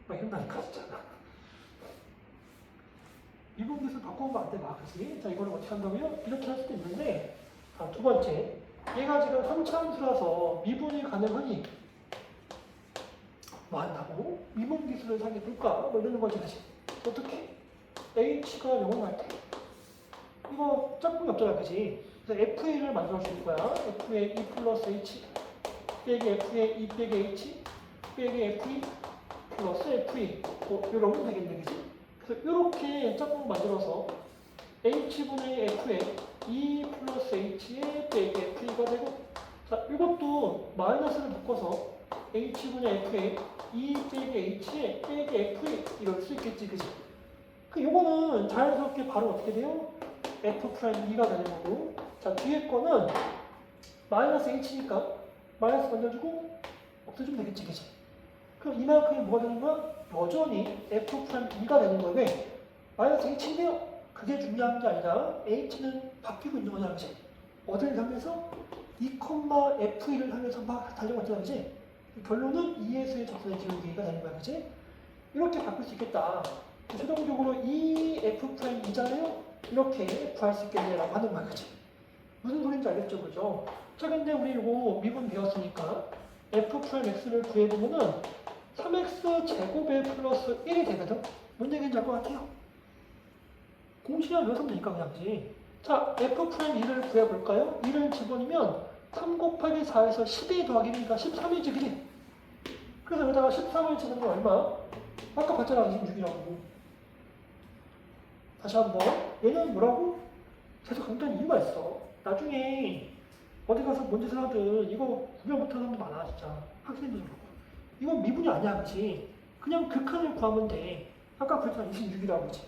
막 이런다니까 진짜. 미분 계수 바꾸면 안 돼. 막 그치? 자 이거를 어떻게 한다고요? 이렇게 할 수도 있는데 두 번째 얘가 지금 3차함수라서 미분이 가능하니 뭐 한다고? 미분 기술을 사용해볼까? 뭐 이러는 거지, 그치? 어떻게? h가 0을 할 때. 이거 짝꿍이 없잖아, 그치? 그래서 fa를 만들어줄 거야. f의 2 플러스 h 빼기 f의 2 빼기 h 빼기 fe 플러스 fe 뭐 이러면 되겠네, 그치? 그래서 이렇게 짝꿍 만들어서 h분의 f의 2 플러스 h의 빼기 fe가 되고 자, 이것도 마이너스를 묶어서 h분의 f의 2 빼기 h에 빼기 f 이럴 수 있겠지, 그치? 요거는 자연스럽게 바로 어떻게 돼요? f'2가 되는 거고 자, 뒤에 거는 마이너스 h니까 마이너스 던져주고 없애주면 되겠지, 그치? 그럼 이만큼이 뭐가 되는 거야? 여전히 f'2가 되는 거야. 왜? 마이너스 h인데요? 그게 중요한 게 아니라 h는 바뀌고 있는 거잖아, 그치? 어디를 향해서? 2,f1을 향해서 막 달려갔잖아, 그치? 결론은 2에서의 접선의 기울기가 되는 거야, 그치? 이렇게 바꿀 수 있겠다. 최종적으로 이 f'2잖아요? 이렇게 구할 수 있겠네라고 하는 거야, 그치? 무슨 소리인지 알겠죠, 그죠? 자, 근데 우리 이거 미분 배웠으니까 f'x를 구해보면은 3x 제곱에 플러스 1이 되거든? 뭔 얘기인지 알 것 같아요? 공식이랑 외우면 되니까 그냥, 그지? 자, f'2를 구해볼까요? 2를 집어넣으면 3 곱하기 4에서 12 더하기 1이니까 13이지, 그지? 그래서 여기다가 13을 치는 건 얼마? 아까 봤잖아, 26이라고. 다시 한번. 얘는 뭐라고? 계속 간단한 이유가 있어. 나중에 어디 가서 뭔짓을 하든 이거 구별 못하는 사람도 많아, 진짜. 학생들도 그렇고. 이건 미분이 아니야, 그치? 그냥 극한을 구하면 돼. 아까 그랬잖아, 26이라고, 그치?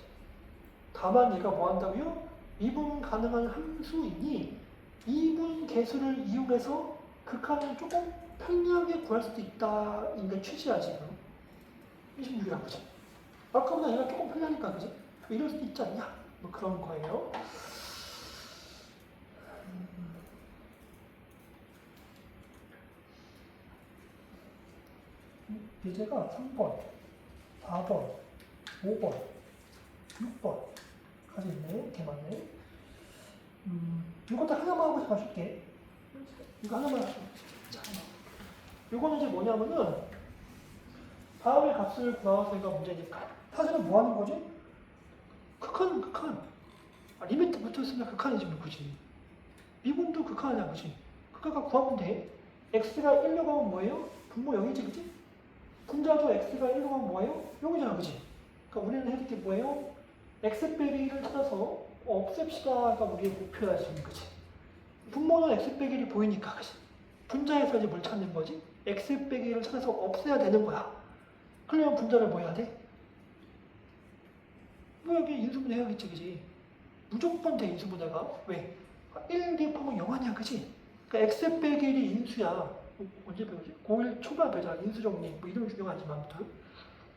다만 얘가 뭐 한다고요? 미분 가능한 함수이니 미분 계수를 이용해서 극한을 조금 편리하게 구할 수도 있다. 이게 취지야, 지금. 26이라고, 그치? 아까보다 얘가 조금 편리하니까, 그치? 이럴 수도 있지 않냐? 뭐 그런 거예요. 예제가 3번, 4번, 5번, 6번 까지 있네요. 이렇게 많네. 이것도 하나만 하고 봐줄게. 이거 하나만 할게. 자, 이거는 이제 뭐냐면은 다음의 값을 구하세요가 문제니까. 사실은 뭐 하는 거지? 극한. 리미트 붙어 있으면 극한이지, 뭐, 그지? 미분도 극한이야, 그지? 극한가 구하면 돼. x가 1로 가면 뭐예요? 분모 0이지, 그지? 분자도 x가 1로 가면 뭐예요? 0이잖아, 그지? 그러니까 우리는 해줄 게 뭐예요? x 빼기 1을 찾아서 없앱시다가 우리의 목표야, 지금, 그지? 분모는 x 빼기 1이 보이니까, 그지? 분자에서 이제 뭘 찾는 거지? x 빼기 1을 찾아서 없애야 되는 거야. 그러면 분자를 뭐 해야 돼? 뭐 여기 인수분해 해야겠지, 그지? 무조건 돼, 인수분해가. 왜? 1 대입하면 0 아니야, 그지? 그러니까 x 빼기 1이 인수야. 언제 배우지? 고1 초반 배우자. 인수정리. 뭐 이름은 중요하지만, 아무튼.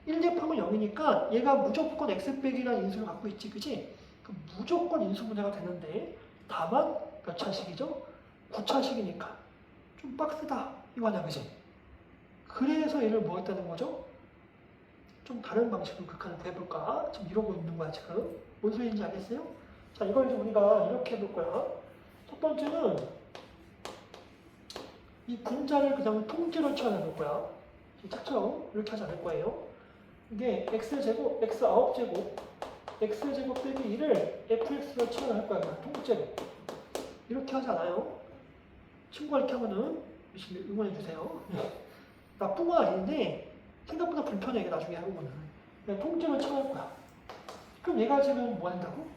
1 대입하면 0이니까 얘가 무조건 x 빼기라는 인수를 갖고 있지, 그지? 그럼 무조건 인수분해가 되는데 다만 몇 차식이죠? 9차식이니까 좀 빡세다. 이거 아니야, 그지? 그래서 얘를 뭐 했다는 거죠? 좀 다른 방식으로 극한을 구해볼까? 지금 이러고 있는 거야, 지금. 뭔 소리인지 알겠어요? 자, 이걸 이제 우리가 이렇게 해볼 거야. 첫 번째는 이 분자를 그냥 통째로 치환해 볼 거야. 짝처럼 이렇게 하지 않을 거예요. 이게 x제곱, x 9제곱, x제곱 빼기 2를 fx로 치환할 거예요. 통째로. 이렇게 하지 않아요. 친구가 이렇게 하면은 열심히 응원해주세요. 나쁜 건 아닌데 생각보다 불편해, 나중에 해보면은. 그냥 통째로 치환할 거야. 그럼 얘가 지금 뭐 한다고?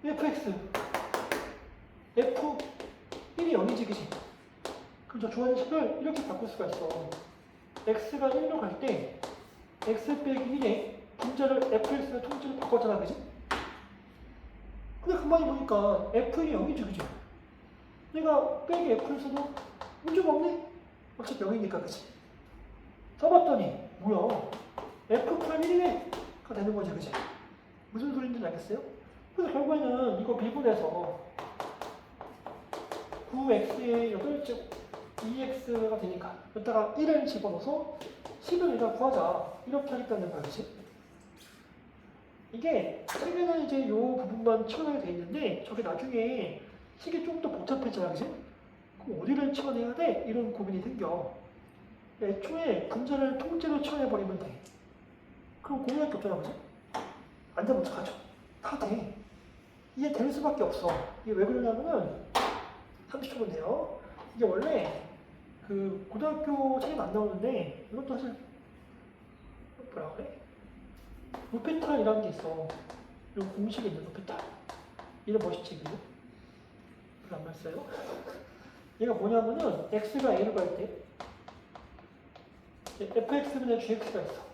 fx, f1이 0이지, 그치? 그럼 저 주관식을 이렇게 바꿀 수가 있어. x가 1로 갈 때 x 빼기 1에 분자를 fx로 통째로 바꿨잖아, 그지? 근데 가만히 보니까 f이 0이지, 그지? 내가 빼기 f에서도 문제가 없네? 어차피 0이니까, 그지? 써봤더니 뭐야? f 프라임 1이네가 되는 거지, 그지? 무슨 소리인지 알겠어요? 그래서 결국에는 이거 미분해서 9x의 8제곱 2x가 되니까 여기다가 1을 집어넣어서 10을 일단 구하자, 이렇게 하겠다는 거야, 그치? 이게 책에는 이제 이 부분만 치워내게 돼 있는데 저게 나중에 식이 좀 더 복잡해져야, 그치? 그럼 어디를 치워내야 돼? 이런 고민이 생겨. 애초에 분자를 통째로 치워내버리면 돼. 그럼 고민할 게 없잖아, 그치? 안 되면 어떡하죠? 다 돼. 이게 될 수밖에 없어. 이게 왜 그러냐면은 30초면 돼요. 이게 원래 그 고등학교 책에는 안 나오는데 이것도 사실 뭐라 그래? 루페탈이라는 게 있어. 이 공식이 있는 루페탈. 이름 멋있지, 그죠? 그걸 안 말써요? 얘가 뭐냐면은 x가 a로 갈 때 fx분의 gx가 있어.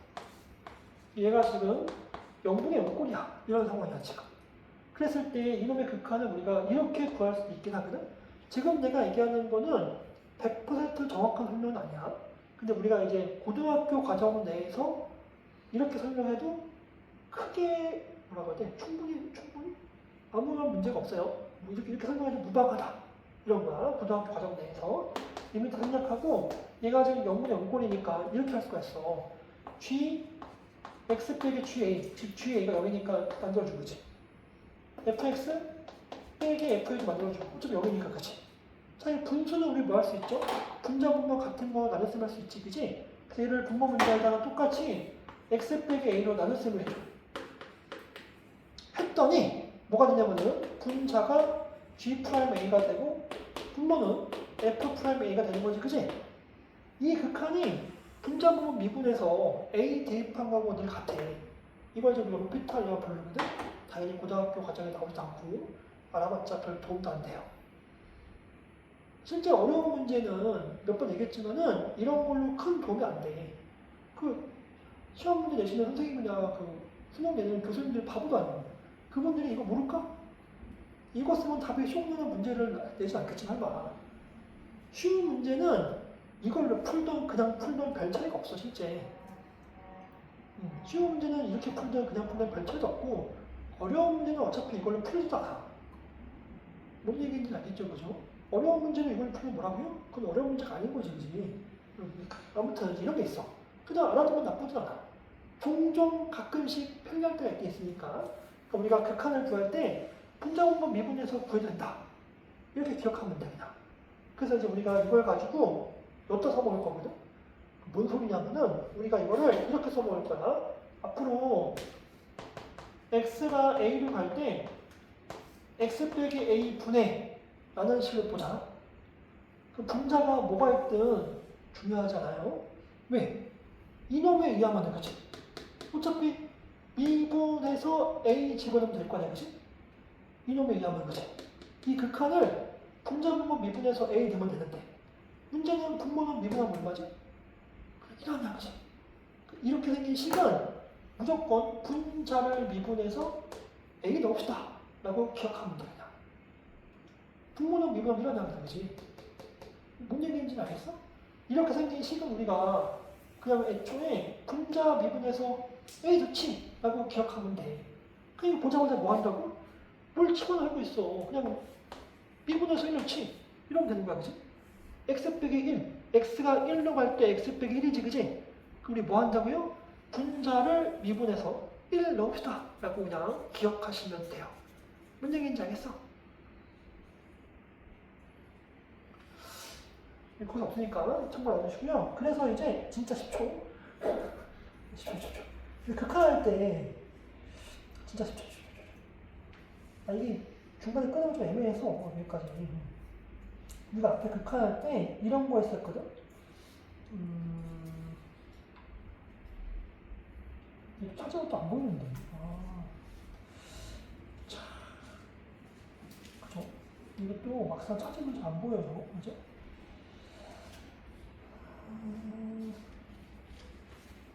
얘가 지금 0분의 0꼴이야. 이런 상황이야, 지금. 그랬을 때 이놈의 극한을 우리가 이렇게 구할 수도 있긴 하거든? 지금 내가 얘기하는 거는 100% 정확한 설명은 아니야. 근데 우리가 이제 고등학교 과정 내에서 이렇게 설명해도 크게 뭐라고 해야 돼? 충분히 아무런 문제가 없어요. 뭐 이렇게 설명해도 무방하다. 이런 거야. 고등학교 과정 내에서. 이미 다 생략하고 얘가 지금 0분의 0꼴이니까 이렇게 할 수가 있어. g x 빼기 ga, 즉 ga가 0이니까 만들어준 거지. fx 빼기 fx 만들어주고 어차피 0이니까, 그치? 자, 이 분수는 우리 뭐 할 수 있죠? 분자 분모 같은 거 나눗셈 할 수 있지, 그치? 그래서 얘를 분모 문제에다가 똑같이 x 빼기 a로 나눗셈을 해줘. 했더니 뭐가 되냐면은 분자가 g'a가 되고 분모는 f'a가 되는 거지, 그치? 이 극한이 분자 분모 미분에서 a 대입한 거하고 늘 같아. 이걸 이제 우리가 루피탈이라고 부르거든? 당연히 고등학교 과정에 나오지도 않고 알아봤자 별 도움도 안 돼요. 실제 어려운 문제는 몇 번 얘기했지만은 이런 걸로 큰 도움이 안 돼. 그 시험 문제 내시는 선생님이나 그 수능 내는 교수님들 바보도 아니에요. 그분들이 이거 모를까? 이거 쓰면 답이 쉬운 문제를 내지 않겠지만 봐. 쉬운 문제는 이걸로 풀던 그냥 풀던 별 차이가 없어, 실제. 쉬운 문제는 이렇게 풀던 그냥 풀던 별 차이도 없고 어려운 문제는 어차피 이걸로 풀지도 않아. 뭔 얘기인지 알겠죠, 그죠? 어려운 문제는 이걸 풀면 뭐라고요? 그건 어려운 문제가 아닌 거지, 그지? 아무튼 이런 게 있어. 그냥 알아두면 나쁘진 않아. 종종 가끔씩 편리할 때가 있으니까. 그러니까 우리가 극한을 구할 때 분자 분모 미분에서 구해야 된다. 이렇게 기억하면 돼, 그냥. 그래서 이제 우리가 이걸 가지고 엿다 써먹을 거거든? 뭔 소리냐면은 우리가 이거를 이렇게 써먹을 거야. 앞으로 x가 a로 갈 때 x 빼기 a 분의 라는 식을 보자. 그 분자가 뭐가 있든 중요하잖아요. 왜? 이놈에 의하면 그치? 어차피 미분해서 a 집어넣으면 될 거 아니야, 그치? 이놈에 의하면 그치? 이 극한을 분자 분모 미분해서 a 넣으면 되는데 문제는 분모는 미분하면 얼마지? 이러냐, 그치? 이렇게 생긴 식은 무조건 분자를 미분해서 a 넣읍시다 라고 기억하면 돼, 그냥. 분모는 미분하면 이러냐, 그치? 뭔 얘기인지 알겠어? 이렇게 생긴 식은 우리가 그냥 애초에 분자 미분해서 a 넣지 라고 기억하면 돼. 그냥 보자마자 뭐 한다고? 뭘 집어넣고 있어. 그냥 미분해서 1 넣지. 이러면 되는 거야, 그치? x 빼기 1. x가 1로 갈 때 x 빼기 1이지, 그치? 그럼 우리 뭐 한다고요? 분자를 미분해서 1 넣읍시다 라고 그냥 기억하시면 돼요. 뭔 얘기인지 알겠어? 거기 없으니까 참고로 알아주시고요. 그래서 이제 진짜 10초. 10초. 극한할 때 진짜 10초. 아, 이게 중간에 끊으면 좀 애매해서 여기까지. 우리가 앞에 극한할 때 이런 거 했었거든. 이거 찾아도 또 안 보이는데. 자, 그죠? 이것도 막상 찾으면 잘 안 보여서, 그죠?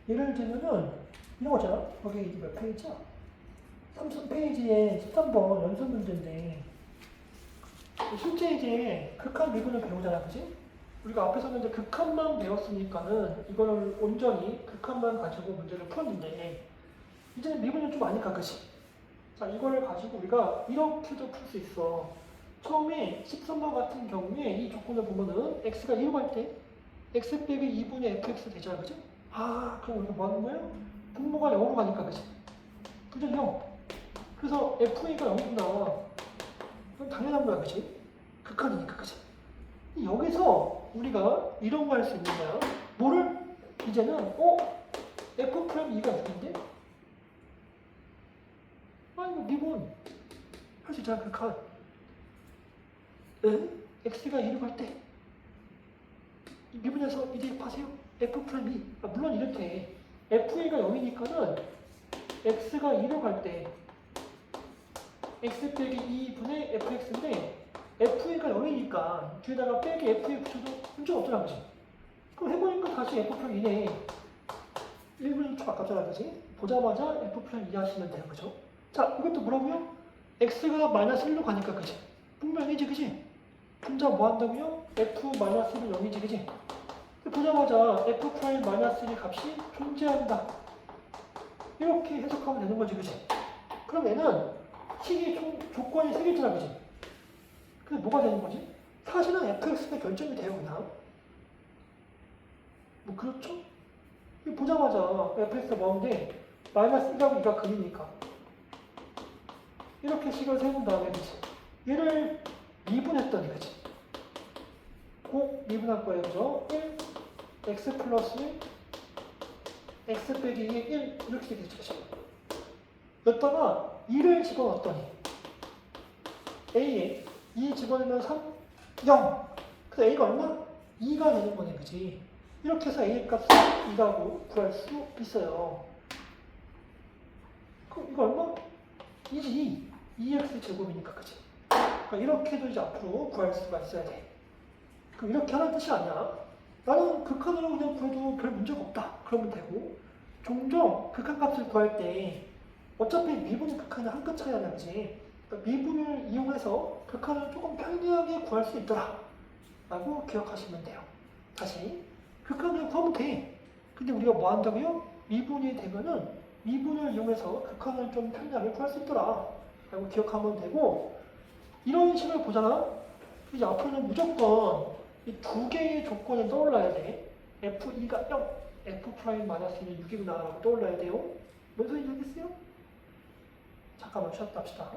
예를 들면은 이런 거잖아. 거기 이제 몇 페이지야? 33페이지에 13번 연습 문제인데 실제 이제 극한 미분을 배우잖아, 그지? 우리가 앞에서는 이제 극한만 배웠으니까는 이거를 온전히 극한만 가지고 문제를 풀었는데 이제는 미분을 좀 아니까, 그지? 자, 이거를 가지고 우리가 이렇게도 풀 수 있어. 처음에 13번 같은 경우에 이 조건을 보면은 x가 1로 갈 때 x 빼기 2분의 fx 되잖아, 그지? 아, 그럼 우리가 뭐 하는 거예요? 분모가 0으로 가니까, 그지? 그죠? 0. 그래서 FA가 0이구나. 그럼 당연한 거야, 그치? 극한이니까, 그치? 여기서 우리가 이런 거 할 수 있는 거야. 뭐를? 이제는, F 프라임 2가 6인데? 아, 이거 미분. 할 수 있잖아, 극한. X가 2로 갈 때. 미분에서 이제 파세요. F 프라임 2. 아, 물론 이렇게. FA가 0이니까는 X가 2로 갈 때. x 빼기 2분의 fx인데 f가 0이니까 뒤에다가 빼기 f에 붙여도 문제가 없잖아, 그지? 그럼 해보니까 다시 f 프라임 2네. 1분의 1초 바꿨잖아, 그지? 보자마자 f 프라임 2 하시면 돼요, 그죠? 자, 이것도 뭐라고요? x가 마이너스 1로 가니까, 그지? 분명 1이지, 그지? 분자 뭐 한다고요? f 마이너스 1은 0이지, 그지? 보자마자 f 프라임 마이너스 1의 값이 존재한다. 이렇게 해석하면 되는 거지, 그지? 그럼 얘는 식이 조건이 3개잖아, 그지? 그래서 뭐가 되는 거지? 사실은 fx가 결정이 돼요, 그냥. 뭐, 그렇죠? 보자마자 fx가 뭐인데, 마이너스 1하고 2가 그리니까. 이렇게 식을 세운 다음에, 그지? 얘를 미분했더니, 그지? 꼭 미분할 거예요, 그죠? 1, x 플러스 1, x 빼기 2의 1, 이렇게 되겠죠, 그지? 여기다가 2를 집어넣었더니 A에 2 집어넣으면 3, 0. 그래서 A가 얼마? 2가 되는 거네, 그지? 이렇게 해서 A의 값을 2라고 구할 수 있어요. 그럼 이거 얼마? 2지. 2x 제곱이니까, 그지? 그러니까 이렇게도 이제 앞으로 구할 수가 있어야 돼. 그럼 이렇게 하는 뜻이 아니야. 나는 극한으로 그냥 구해도 별 문제가 없다. 그러면 되고, 종종 극한값을 구할 때 어차피 미분이 극한이 한 끗 차이 안 나지. 그러니까 미분을 이용해서 극한을 조금 편리하게 구할 수 있더라. 라고 기억하시면 돼요. 다시. 극한을 구하면 돼. 근데 우리가 뭐 한다고요? 미분이 되면은 미분을 이용해서 극한을 좀 편리하게 구할 수 있더라. 라고 기억하면 되고, 이런 식을 보잖아? 이제 앞으로는 무조건 이 두 개의 조건을 떠올라야 돼. F2가 0, F 프라임 마이너스는 6이구나. 라고 떠올라야 돼요. 뭔 소리인지 알겠어요? 잠깐만 쉬었다 합시다.